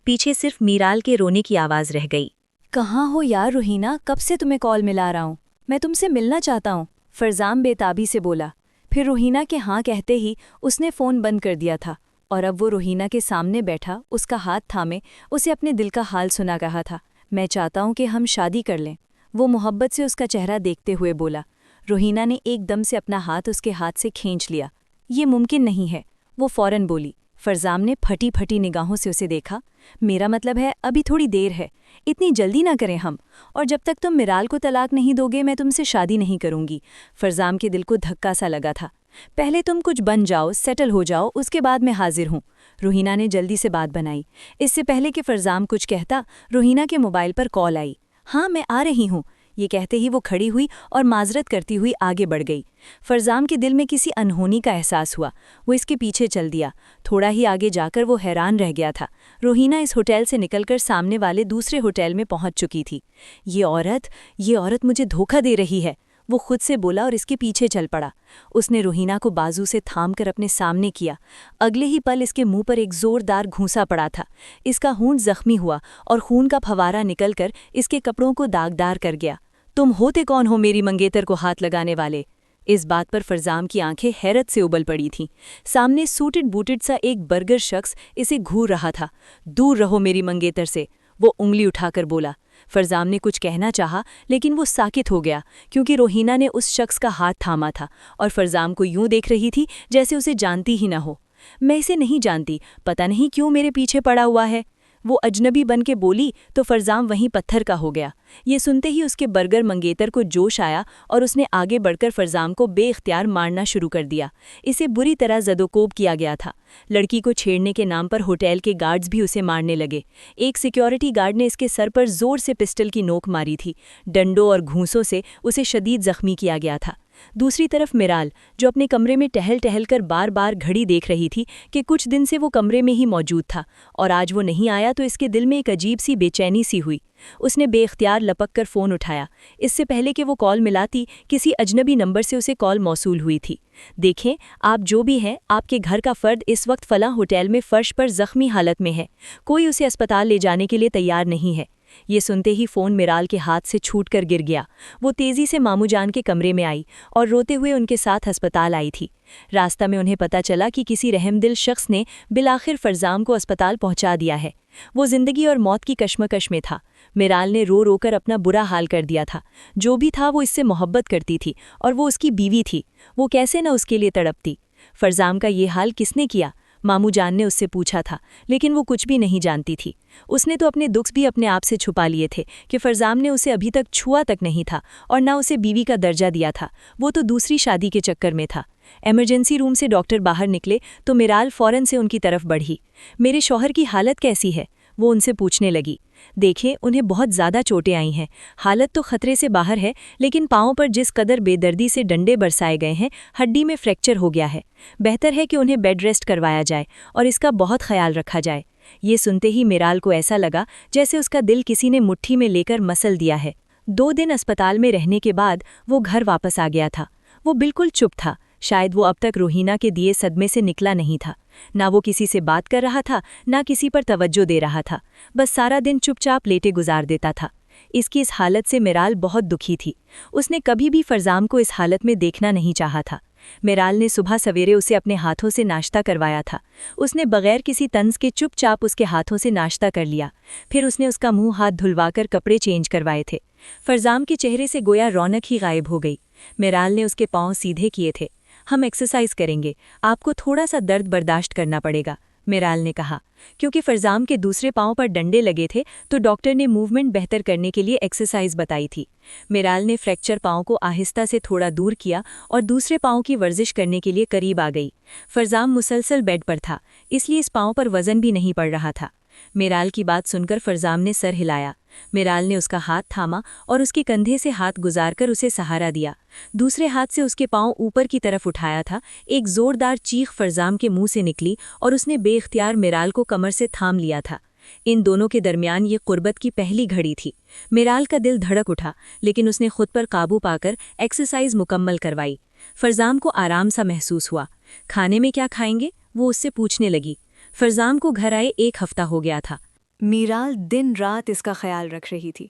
पीछे सिर्फ मीराल के रोने की आवाज़ रह गई। कहाँ हो यार रोहीना, कब से तुम्हें कॉल मिला रहा हूँ। मैं तुमसे मिलना चाहता हूँ, फरजाम बेताबी से बोला। फिर रोहीना के हाँ कहते ही उसने फ़ोन बंद कर दिया था और अब वो रोहीना के सामने बैठा, उसका हाथ थामे उसे अपने दिल का हाल सुना रहा था। मैं चाहता हूँ कि हम शादी कर लें, वो मोहब्बत से उसका चेहरा देखते हुए बोला। रोहीना ने एकदम से अपना हाथ उसके हाथ से खींच लिया। ये मुमकिन नहीं है, वो फ़ौरन बोली। फरजाम ने फटी फटी निगाहों से उसे देखा। मेरा मतलब है अभी थोड़ी देर है, इतनी जल्दी ना करें हम, और जब तक तुम मिराल को तलाक नहीं दोगे मैं तुमसे शादी नहीं करूंगी। फरजाम के दिल को धक्का सा लगा था। पहले तुम कुछ बन जाओ, सेटल हो जाओ, उसके बाद मैं हाजिर हूँ। रूहीना ने जल्दी से बात बनाई। इससे पहले कि फरजाम कुछ कहता, रूहीना के मोबाइल पर कॉल आई। हाँ, मैं आ रही हूँ, ये कहते ही वो खड़ी हुई और माजरत करती हुई आगे बढ़ गई। फरजाम के दिल में किसी अनहोनी का एहसास हुआ। वो इसके पीछे चल दिया। थोड़ा ही आगे जाकर वो हैरान रह गया था। रूहीना इस होटल से निकलकर सामने वाले दूसरे होटल में पहुंच चुकी थी। ये औरत मुझे धोखा दे रही है, वो खुद से बोला और इसके पीछे चल पड़ा। उसने रूहीना को बाजू से थामकर अपने सामने किया। अगले ही पल इसके मुंह पर एक जोरदार घूंसा पड़ा था। इसका होंठ जख्मी हुआ और खून का फवारा निकलकर इसके कपड़ों को दागदार कर गया। तुम होते कौन हो मेरी मंगेतर को हाथ लगाने वाले? इस बात पर फरजाम की आंखें हैरत से उबल पड़ी थीं। सामने सूटेड बूटेड सा एक बर्गर शख्स इसे घूर रहा था। दूर रहो मेरी मंगेतर से, वो उंगली उठाकर बोला। फरजाम ने कुछ कहना चाहा, लेकिन वो साकित हो गया, क्योंकि रूहीना ने उस शख्स का हाथ थामा था और फरजाम को यूं देख रही थी जैसे उसे जानती ही न हो। मैं इसे नहीं जानती, पता नहीं क्यों मेरे पीछे पड़ा हुआ है, वो अजनबी बन के बोली तो फरजाम वहीं पत्थर का हो गया। ये सुनते ही उसके बर्गर मंगेतर को जोश आया और उसने आगे बढ़कर फरजाम को बेख्तियार मारना शुरू कर दिया। इसे बुरी तरह जदोकोब किया गया था। लड़की को छेड़ने के नाम पर होटल के गार्ड्स भी उसे मारने लगे। एक सिक्योरिटी गार्ड ने इसके सर पर जोर से पिस्टल की नोक मारी थी। डंडों और घूंसों से उसे शदीद जख्मी किया गया था। दूसरी तरफ मिराल, जो अपने कमरे में टहल टहल कर बार बार घड़ी देख रही थी कि कुछ दिन से वो कमरे में ही मौजूद था और आज वो नहीं आया, तो इसके दिल में एक अजीब सी बेचैनी सी हुई। उसने बेख्तियार लपक कर फ़ोन उठाया। इससे पहले कि वो कॉल मिलाती, किसी अजनबी नंबर से उसे कॉल मौसूल हुई थी। देखें, आप जो भी हैं, आपके घर का फ़र्द इस वक्त फलां होटल में फ़र्श पर ज़ख्मी हालत में है। कोई उसे अस्पताल ले जाने के लिए तैयार नहीं है। ये सुनते ही फ़ोन मिराल के हाथ से छूटकर गिर गया। वो तेज़ी से मामू जान के कमरे में आई और रोते हुए उनके साथ अस्पताल आई थी। रास्ता में उन्हें पता चला कि किसी रहमदिल शख्स ने बिलाखिर फरजाम को अस्पताल पहुंचा दिया है। वो ज़िंदगी और मौत की कश्मकश में था। मिराल ने रो रो कर अपना बुरा हाल कर दिया था। जो भी था, वो इससे मोहब्बत करती थी और वो उसकी बीवी थी। वो कैसे न उसके लिए तड़पती। फरजाम का ये हाल किसने किया? मामू जान ने उससे पूछा था, लेकिन वो कुछ भी नहीं जानती थी। उसने तो अपने दुख भी अपने आप से छुपा लिए थे कि फरजाम ने उसे अभी तक छुआ तक नहीं था और ना उसे बीवी का दर्जा दिया था। वो तो दूसरी शादी के चक्कर में था। इमरजेंसी रूम से डॉक्टर बाहर निकले तो मिराल फौरन से उनकी तरफ बढ़ी। मेरे शौहर की हालत कैसी है? वो उनसे पूछने लगी। देखें, उन्हें बहुत ज़्यादा चोटें आई हैं। हालत तो खतरे से बाहर है, लेकिन पाँव पर जिस कदर बेदर्दी से डंडे बरसाए गए हैं, हड्डी में फ्रैक्चर हो गया है। बेहतर है कि उन्हें बेड रेस्ट करवाया जाए और इसका बहुत ख्याल रखा जाए। ये सुनते ही मिराल को ऐसा लगा जैसे उसका दिल किसी ने मुट्ठी में लेकर मसल दिया है। 2 दिन अस्पताल में रहने के बाद वो घर वापस आ गया था। वो बिल्कुल चुप था। शायद वो अब तक रूहीना के दिए सदमे से निकला नहीं था। ना वो किसी से बात कर रहा था, ना किसी पर तवज्जो दे रहा था। बस सारा दिन चुपचाप लेटे गुजार देता था। इसकी इस हालत से मिराल बहुत दुखी थी। उसने कभी भी फरजाम को इस हालत में देखना नहीं चाहा था। मिराल ने सुबह सवेरे उसे अपने हाथों से नाश्ता करवाया था। उसने बगैर किसी तंज के चुपचाप उसके हाथों से नाश्ता कर लिया। फिर उसने उसका मुंह हाथ धुलवाकर कपड़े चेंज करवाए थे। फरजाम के चेहरे से गोया रौनक ही गायब हो गई। मिराल ने उसके पाँव सीधे किए थे। हम एक्सरसाइज करेंगे, आपको थोड़ा सा दर्द बर्दाश्त करना पड़ेगा, मिराल ने कहा। क्योंकि फरजाम के दूसरे पांव पर डंडे लगे थे, तो डॉक्टर ने मूवमेंट बेहतर करने के लिए एक्सरसाइज बताई थी। मिराल ने फ्रैक्चर पांव को आहिस्ता से थोड़ा दूर किया और दूसरे पांव की वर्जिश करने के लिए करीब आ गई। फरजाम मुसलसल बेड पर था, इसलिए इस पांव पर वजन भी नहीं पड़ रहा था। मिराल की बात सुनकर फरजाम ने सर हिलाया। मिराल ने उसका हाथ थामा और उसके कंधे से हाथ गुजारकर उसे सहारा दिया। दूसरे हाथ से उसके पांव ऊपर की तरफ उठाया था। एक जोरदार चीख फरजाम के मुंह से निकली और उसने बेख्तियार मिराल को कमर से थाम लिया था। इन दोनों के दरमियान ये कुर्बत की पहली घड़ी थी। मिराल का दिल धड़क उठा, लेकिन उसने खुद पर काबू पाकर एक्सरसाइज मुकम्मल करवाई। फरजाम को आराम सा महसूस हुआ। खाने में क्या खाएंगे, वो उससे पूछने लगी। फरजाम को घर आए 1 हफ्ता हो गया था। मीराल दिन रात इसका ख्याल रख रही थी।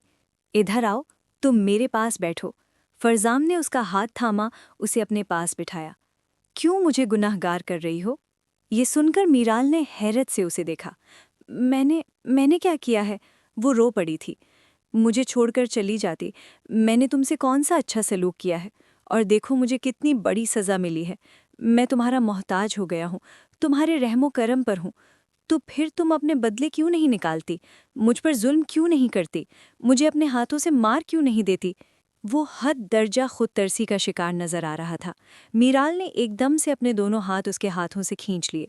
इधर आओ, तुम मेरे पास बैठो। फरजाम ने उसका हाथ थामा, उसे अपने पास बिठाया। क्यों मुझे गुनाहगार कर रही हो? ये सुनकर मीराल ने हैरत से उसे देखा। मैंने क्या किया है? वो रो पड़ी थी। मुझे छोड़कर चली जाती। मैंने तुमसे कौन सा अच्छा सलूक किया है? और देखो मुझे कितनी बड़ी सज़ा मिली है। मैं तुम्हारा मोहताज हो गया हूँ, तुम्हारे रहमो करम पर हूँ। तो फिर तुम अपने बदले क्यों नहीं निकालती? मुझ पर जुल्म क्यों नहीं करती? मुझे अपने हाथों से मार क्यों नहीं देती? वो हद दर्जा खुदतरसी का शिकार नजर आ रहा था। मीराल ने एकदम से अपने दोनों हाथ उसके हाथों से खींच लिए।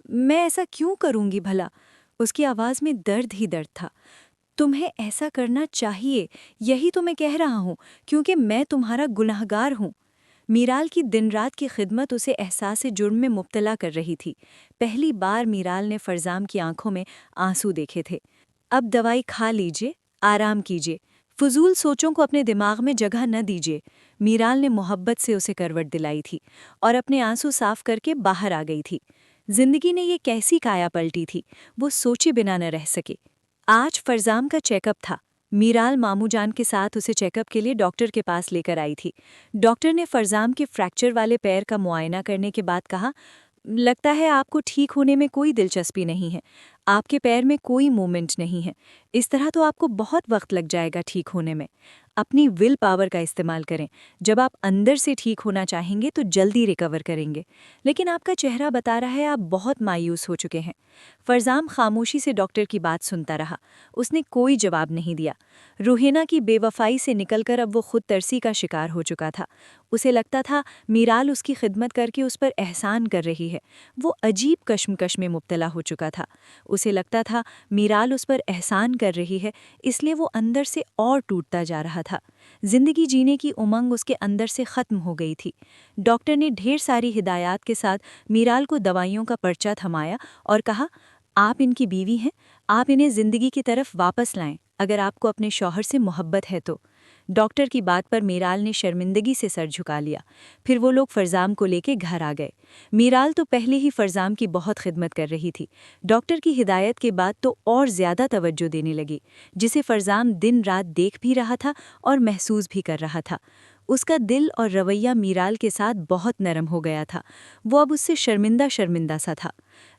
मैं ऐसा क्यों करूंगी भला? उसकी आवाज में दर्द ही दर्द था। तुम्हें ऐसा करना चाहिए, यही तो मैं कह रहा हूं, क्योंकि मैं तुम्हारा गुनाहगार हूं। मीराल की दिन रात की खिदमत उसे एहसास जुर्म में मुब्तला कर रही थी। पहली बार मीराल ने फरजाम की आंखों में आंसू देखे थे। अब दवाई खा लीजिए, आराम कीजिए, फजूल सोचों को अपने दिमाग में जगह न दीजिए। मीराल ने मोहब्बत से उसे करवट दिलाई थी और अपने आंसू साफ करके बाहर आ गई थी। जिंदगी ने ये कैसी काया पलटी थी, वो सोचे बिना न रह सके। आज फरजाम का चेकअप था। मीराल मामू जान के साथ उसे चेकअप के लिए डॉक्टर के पास लेकर आई थी। डॉक्टर ने फरजाम के फ्रैक्चर वाले पैर का मुआयना करने के बाद कहा, लगता है आपको ठीक होने में कोई दिलचस्पी नहीं है। आपके पैर में कोई मूवमेंट नहीं है। इस तरह तो आपको बहुत वक्त लग जाएगा ठीक होने में। अपनी विल पावर का इस्तेमाल करें। जब आप अंदर से ठीक होना चाहेंगे तो जल्दी रिकवर करेंगे। लेकिन आपका चेहरा बता रहा है आप बहुत मायूस हो चुके हैं। फरजाम खामोशी से डॉक्टर की बात सुनता रहा। उसने कोई जवाब नहीं दिया। रूहीना की बेवफाई से निकलकर अब वो खुद तरसी का शिकार हो चुका था। उसे लगता था मीराल उसकी खिदमत करके उस पर एहसान कर रही है। वो अजीब कश्मकश में मुब्तला हो चुका था। उसे लगता था मीराल उस पर एहसान कर रही है, इसलिए वो अंदर से और टूटता जा रहा था। जिंदगी जीने की उमंग उसके अंदर से ख़त्म हो गई थी। डॉक्टर ने ढेर सारी हिदायत के साथ मीराल को दवाइयों का पर्चा थमाया और कहा, आप इनकी बीवी हैं, आप इन्हें जिंदगी की तरफ वापस लाएं, अगर आपको अपने शौहर से मोहब्बत है तो। डॉक्टर की बात पर मीराल ने शर्मिंदगी से सर झुका लिया। फिर वो लोग फरजाम को लेके घर आ गए। मीराल तो पहले ही फरजाम की बहुत खिदमत कर रही थी। डॉक्टर की हिदायत के बाद तो और ज़्यादा तवज्जो देने लगी, जिसे फरजाम दिन रात देख भी रहा था और महसूस भी कर रहा था। उसका दिल और रवैया मीराल के साथ बहुत नरम हो गया था। वो अब उससे शर्मिंदा शर्मिंदा सा था।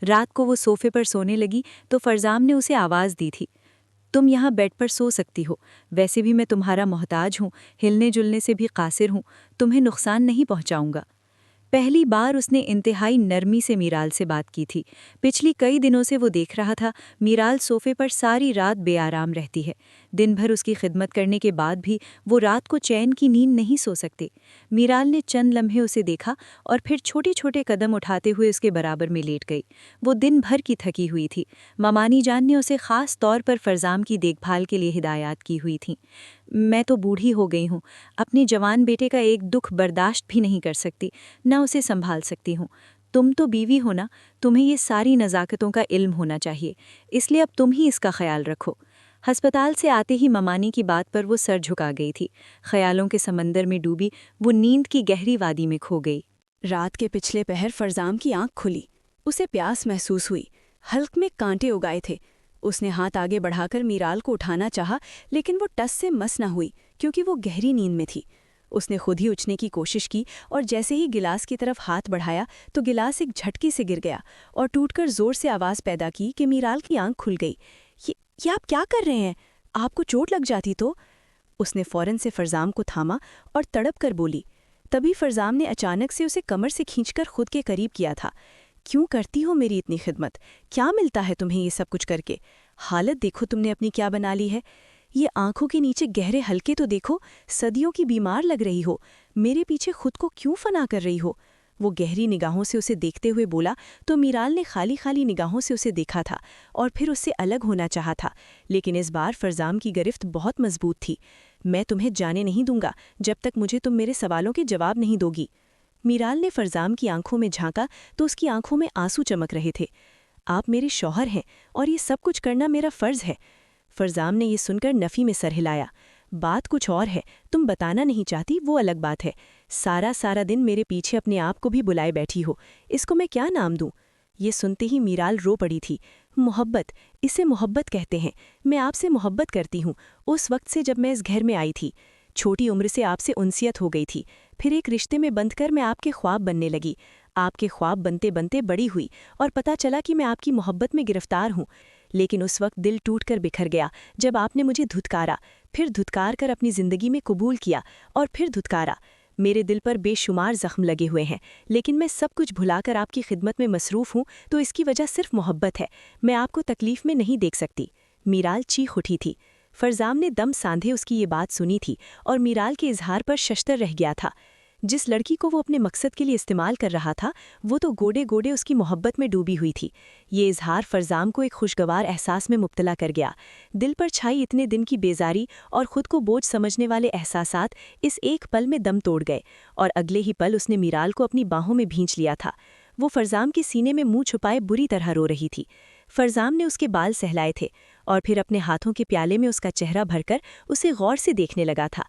रात को वो सोफे पर सोने लगी तो फरजाम ने उसे आवाज़ दी थी, तुम यहाँ बेड पर सो सकती हो, वैसे भी मैं तुम्हारा मोहताज हूँ, हिलने जुलने से भी कासिर हूँ, तुम्हें नुकसान नहीं पहुँचाऊँगा। पहली बार उसने इंतहाई नरमी से मीराल से बात की थी। पिछली कई दिनों से वो देख रहा था मीराल सोफे पर सारी रात बेआराम रहती है। दिन भर उसकी खिदमत करने के बाद भी वो रात को चैन की नींद नहीं सो सकती। मीराल ने चंद लम्हे उसे देखा और फिर छोटे छोटे कदम उठाते हुए उसके बराबर में लेट गई। वो दिन भर की थकी हुई थी। ममानी जान ने उसे ख़ास तौर पर फरजाम की देखभाल के लिए हिदायत की हुई थी। मैं तो बूढ़ी हो गई हूँ, अपने जवान बेटे का एक दुख बर्दाश्त भी नहीं कर सकती, न उसे संभाल सकती हूँ। तुम तो बीवी हो ना, तुम्हें ये सारी नज़ाकतों का इल्म होना चाहिए, इसलिए अब तुम ही इसका ख्याल रखो। अस्पताल से आते ही ममानी की बात पर वो सर झुका गई थी। ख्यालों के समंदर में डूबी वो नींद की गहरी वादी में खो गई। रात के पिछले पहर फरजाम की आंख खुली। उसे प्यास महसूस हुई। हल्क में कांटे उगाए थे। उसने हाथ आगे बढ़ाकर मीराल को उठाना चाहा, लेकिन वो टस से मस न हुई, क्योंकि वो गहरी नींद में थी। उसने खुद ही उठने की कोशिश की और जैसे ही गिलास की तरफ हाथ बढ़ाया तो गिलास एक झटके से गिर गया और टूटकर जोर से आवाज़ पैदा की कि मीराल की आंख खुल गई। ये आप क्या कर रहे हैं? आपको चोट लग जाती तो? उसने फौरन से फरजाम को थामा और तड़प कर बोली। तभी फरजाम ने अचानक से उसे कमर से खींचकर खुद के करीब किया था। क्यों करती हो मेरी इतनी खिदमत? क्या मिलता है तुम्हें ये सब कुछ करके? हालत देखो तुमने अपनी क्या बना ली है। ये आंखों के नीचे गहरे हल्के तो देखो, सदियों की बीमार लग रही हो। मेरे पीछे खुद को क्यों फना कर रही हो? वो गहरी निगाहों से उसे देखते हुए बोला तो मीराल ने खाली खाली निगाहों से उसे देखा था और फिर उससे अलग होना चाहा था, लेकिन इस बार फरजाम की गिरफ्त बहुत मजबूत थी। मैं तुम्हें जाने नहीं दूंगा जब तक मुझे तुम मेरे सवालों के जवाब नहीं दोगी। मीराल ने फरजाम की आंखों में झांका तो उसकी आंखों में आंसू चमक रहे थे। आप मेरे शौहर हैं और ये सब कुछ करना मेरा फ़र्ज़ है। फरजाम ने ये सुनकर नफ़ी में सर हिलाया। बात कुछ और है, तुम बताना नहीं चाहती वो अलग बात है। सारा दिन मेरे पीछे अपने आप को भी बुलाए बैठी हो, इसको मैं क्या नाम दूं? ये सुनते ही मीराल रो पड़ी थी। मोहब्बत, इसे मोहब्बत कहते हैं। मैं आपसे मोहब्बत करती हूँ, उस वक्त से जब मैं इस घर में आई थी। छोटी उम्र से आपसे उनसियत हो गई थी, फिर एक रिश्ते में बंधकर मैं आपके ख्वाब बनने लगी। आपके ख्वाब बनते बनते बड़ी हुई और पता चला कि मैं आपकी मोहब्बत में गिरफ्तार हूँ। लेकिन उस वक्त दिल टूटकर बिखर गया जब आपने मुझे धुतकारा, फिर धुतकार कर अपनी ज़िंदगी में कबूल किया और फिर धुतकारा। मेरे दिल पर बेशुमार ज़ख्म लगे हुए हैं, लेकिन मैं सब कुछ भुलाकर आपकी खिदमत में मसरूफ़ हूँ, तो इसकी वजह सिर्फ मोहब्बत है। मैं आपको तकलीफ़ में नहीं देख सकती। मीराल चीख उठी थी। फरजाम ने दम सांधे उसकी ये बात सुनी थी और मीराल के इजहार पर शश्तर रह गया था। जिस लड़की को वो अपने मकसद के लिए इस्तेमाल कर रहा था, वो तो गोडे गोडे उसकी मोहब्बत में डूबी हुई थी। ये इजहार फरजाम को एक खुशगवार एहसास में मुब्तला कर गया। दिल पर छाई इतने दिन की बेजारी और खुद को बोझ समझने वाले एहसासात इस एक पल में दम तोड़ गए और अगले ही पल उसने मीराल को अपनी बाहों में भींच लिया था। वो फरजाम के सीने में मुंह छुपाए बुरी तरह रो रही थी। फरजाम ने उसके बाल सहलाए थे और फिर अपने हाथों के प्याले में उसका चेहरा भरकर उसे गौर से देखने लगा था।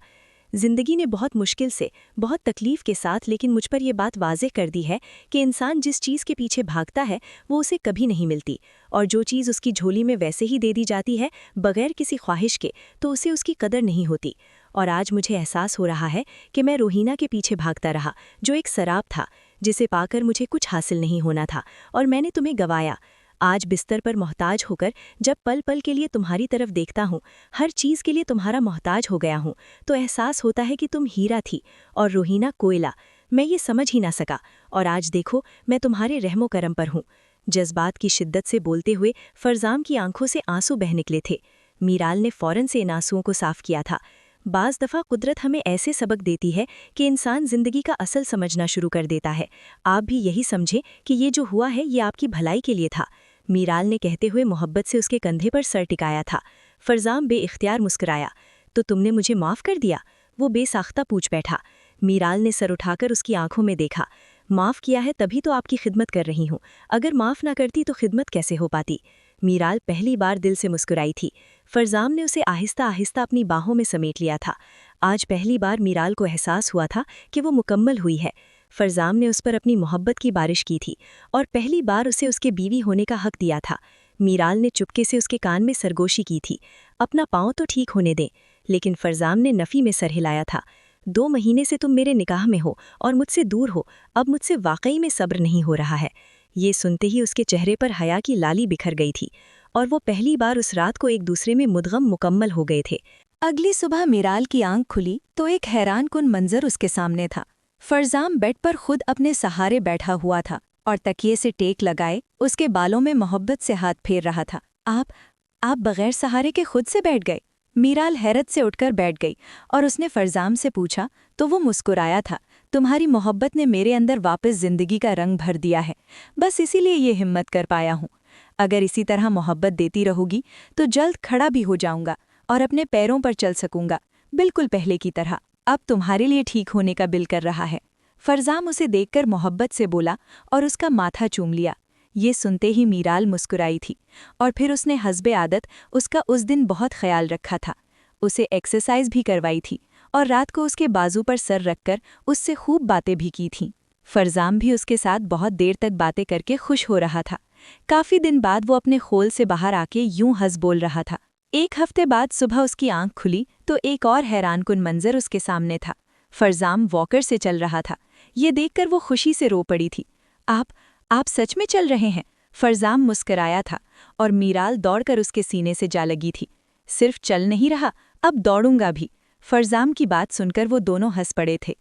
जिंदगी ने बहुत मुश्किल से, बहुत तकलीफ के साथ लेकिन मुझ पर यह बात वाज़ेह कर दी है कि इंसान जिस चीज़ के पीछे भागता है वो उसे कभी नहीं मिलती, और जो चीज़ उसकी झोली में वैसे ही दे दी जाती है बगैर किसी ख्वाहिश के, तो उसे उसकी कदर नहीं होती। और आज मुझे एहसास हो रहा है कि मैं रोहीना के पीछे भागता रहा, जो एक शराब था जिसे पाकर मुझे कुछ हासिल नहीं होना था, और मैंने तुम्हें गंवाया। आज बिस्तर पर मोहताज होकर जब पल पल के लिए तुम्हारी तरफ देखता हूँ, हर चीज़ के लिए तुम्हारा मोहताज हो गया हूँ, तो एहसास होता है कि तुम हीरा थी और रोहीना कोयला। मैं ये समझ ही ना सका, और आज देखो मैं तुम्हारे रहमो करम पर हूँ। जज्बात की शिद्दत से बोलते हुए फरजाम की आंखों से आंसू बह निकले थे। मीराल ने फ़ौरन से इन आंसुओं को साफ किया था। बाज़ दफ़ा कुदरत हमें ऐसे सबक देती है कि इंसान ज़िंदगी का असल समझना शुरू कर देता है। आप भी यही समझे कि ये जो हुआ है ये आपकी भलाई के लिए था। मीराल ने कहते हुए मोहब्बत से उसके कंधे पर सर टिकाया था। फरजाम बेइख्तियार मुस्कुराया। तो तुमने मुझे माफ़ कर दिया? वो बेसाख्ता पूछ बैठा। मीराल ने सर उठाकर उसकी आंखों में देखा। माफ़ किया है तभी तो आपकी खिदमत कर रही हूँ, अगर माफ़ ना करती तो खिदमत कैसे हो पाती। मीराल पहली बार दिल से मुस्कुराई थी। फरजाम ने उसे आहिस्ता आहिस्ता अपनी बाहों में समेट लिया था। आज पहली बार मीराल को एहसास हुआ था कि वो मुकम्मल हुई है। फरजाम ने उस पर अपनी मोहब्बत की बारिश की थी और पहली बार उसे उसके बीवी होने का हक दिया था। मीराल ने चुपके से उसके कान में सरगोशी की थी, अपना पाँव तो ठीक होने दें, लेकिन फरजाम ने नफ़ी में सर हिलाया था। 2 महीने से तुम मेरे निकाह में हो और मुझसे दूर हो, अब मुझसे वाकई में सब्र नहीं हो रहा है। ये सुनते ही उसके चेहरे पर हया की लाली बिखर गई थी और वो पहली बार उस रात को एक दूसरे में मुदगम मुकम्मल हो गए थे। अगली सुबह मीराल की आंख खुली तो एक हैरानकुन मंजर उसके सामने था। फरजाम बेड पर खुद अपने सहारे बैठा हुआ था और तकिए से टेक लगाए उसके बालों में मोहब्बत से हाथ फेर रहा था। आप बगैर सहारे के खुद से बैठ गए? मीराल हैरत से उठकर बैठ गई और उसने फरजाम से पूछा तो वो मुस्कुराया था। तुम्हारी मोहब्बत ने मेरे अंदर वापस जिंदगी का रंग भर दिया है, बस इसीलिए ये हिम्मत कर पाया हूँ। अगर इसी तरह मोहब्बत देती रहोगी तो जल्द खड़ा भी हो जाऊंगा और अपने पैरों पर चल सकूंगा, बिल्कुल पहले की तरह। अब तुम्हारे लिए ठीक होने का दिल कर रहा है। फरजाम उसे देखकर मोहब्बत से बोला और उसका माथा चूम लिया। ये सुनते ही मीराल मुस्कुराई थी और फिर उसने हस्बे आदत उसका उस दिन बहुत ख्याल रखा था। उसे एक्सरसाइज भी करवाई थी और रात को उसके बाजू पर सर रखकर उससे खूब बातें भी की थीं। फरजाम भी उसके साथ बहुत देर तक बातें करके खुश हो रहा था। काफ़ी दिन बाद वो अपने खोल से बाहर आके यूं हंस बोल रहा था। 1 हफ्ते बाद सुबह उसकी आंख खुली तो एक और हैरानकुन मंजर उसके सामने था। फरजाम वॉकर से चल रहा था। ये देखकर वो खुशी से रो पड़ी थी। आप सच में चल रहे हैं? फरजाम मुस्कराया था और मीराल दौड़कर उसके सीने से जा लगी थी। सिर्फ चल नहीं रहा, अब दौड़ूंगा भी। फरजाम की बात सुनकर वो दोनों हंस पड़े थे।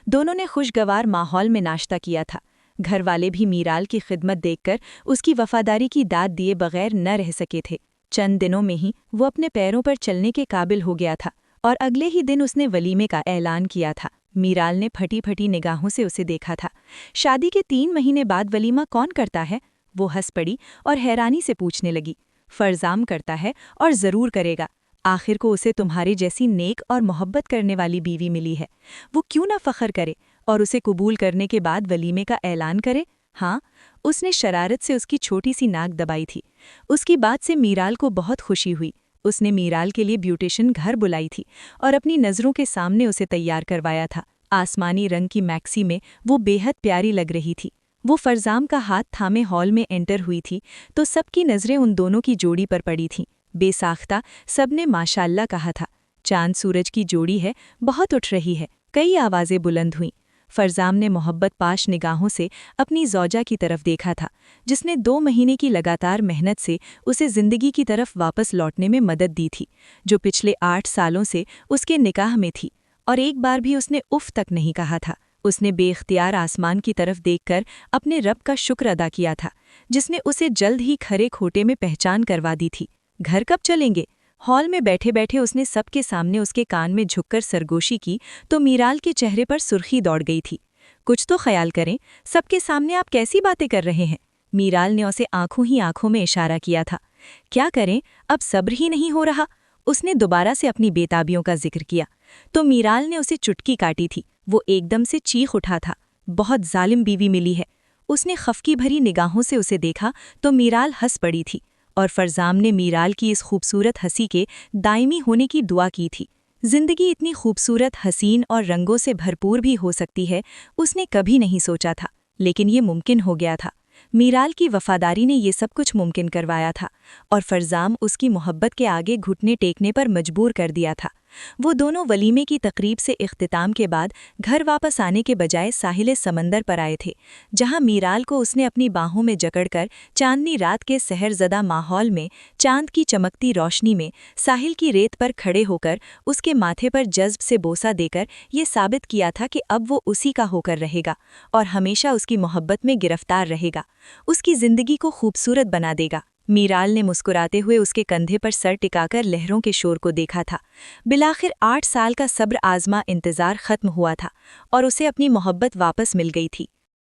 दोनों ने खुशगवार माहौल में नाश्ता किया था। घर वाले भी मीराल की खिदमत देखकर उसकी वफादारी की दाद दिए बगैर न रह सके थे। चंद दिनों में ही वो अपने पैरों पर चलने के काबिल हो गया था और अगले ही दिन उसने वलीमे का ऐलान किया था। मीराल ने फटी फटी निगाहों से उसे देखा था। शादी के 3 महीने बाद वलीमा कौन करता है? वो हंस पड़ी और हैरानी से पूछने लगी। फरजाम करता है और ज़रूर करेगा। आखिर को उसे तुम्हारे जैसी नेक और मोहब्बत करने वाली बीवी मिली है। वो क्यों ना फ़ख्र करे और उसे कबूल करने के बाद वलीमे का ऐलान करे? हाँ, उसने शरारत से उसकी छोटी सी नाक दबाई थी। उसकी बात से मीराल को बहुत खुशी हुई। उसने मीराल के लिए ब्यूटिशियन घर बुलाई थी और अपनी नज़रों के सामने उसे तैयार करवाया था। आसमानी रंग की मैक्सी में वो बेहद प्यारी लग रही थी। वो फरजाम का हाथ थामे हॉल में एंटर हुई थी तो सबकी नज़रें उन दोनों की जोड़ी पर पड़ी थीं। बेसाख्ता सबने माशाअल्लाह कहा था। चांद सूरज की जोड़ी है, बहुत उठ रही है। कई आवाज़ें बुलंद हुईं। फरजाम ने मोहब्बत पाश निगाहों से अपनी ज़ौजा की तरफ देखा था, जिसने 2 महीने की लगातार मेहनत से उसे ज़िंदगी की तरफ वापस लौटने में मदद दी थी, जो पिछले 8 सालों से उसके निकाह में थी और एक बार भी उसने उफ़ तक नहीं कहा था। उसने बेख्तियार आसमान की तरफ देखकर अपने रब का शुक्र अदा किया था, जिसने उसे जल्द ही खरे खोटे में पहचान करवा दी थी। घर कब चलेंगे? हॉल में बैठे बैठे उसने सबके सामने उसके कान में झुककर सरगोशी की तो मीराल के चेहरे पर सुर्खी दौड़ गई थी। कुछ तो ख्याल करें, सबके सामने आप कैसी बातें कर रहे हैं? मीराल ने उसे आंखों ही आंखों में इशारा किया था। क्या करें, अब सब्र ही नहीं हो रहा। उसने दोबारा से अपनी बेताबियों का जिक्र किया तो मीराल ने उसे चुटकी काटी थी। वो एकदम से चीख उठा था। बहुत जालिम बीवी मिली है। उसने खफकी भरी निगाहों से उसे देखा तो मीराल हंस पड़ी थी और फरजाम ने मीराल की इस खूबसूरत हंसी के दायमी होने की दुआ की थी। जिंदगी इतनी खूबसूरत, हसीन और रंगों से भरपूर भी हो सकती है, उसने कभी नहीं सोचा था, लेकिन ये मुमकिन हो गया था। मीराल की वफादारी ने ये सब कुछ मुमकिन करवाया था और फरजाम उसकी मोहब्बत के आगे घुटने टेकने पर मजबूर कर दिया था। वो दोनों वलीमे की तकरीब से इख्तिताम के बाद घर वापस आने के बजाय साहिल समंदर पर आए थे, जहां मीराल को उसने अपनी बाहों में जकड़कर चांदनी रात के सहरज़दा माहौल में, चांद की चमकती रोशनी में, साहिल की रेत पर खड़े होकर उसके माथे पर जज्ब से बोसा देकर ये साबित किया था कि अब वो उसी का होकर रहेगा और हमेशा उसकी मोहब्बत में गिरफ्तार रहेगा, उसकी जिंदगी को खूबसूरत बना देगा। मीराल ने मुस्कुराते हुए उसके कंधे पर सर टिकाकर लहरों के शोर को देखा था। बिलाखिर 8 साल का सब्र आजमा इंतजार खत्म हुआ था और उसे अपनी मोहब्बत वापस मिल गई थी।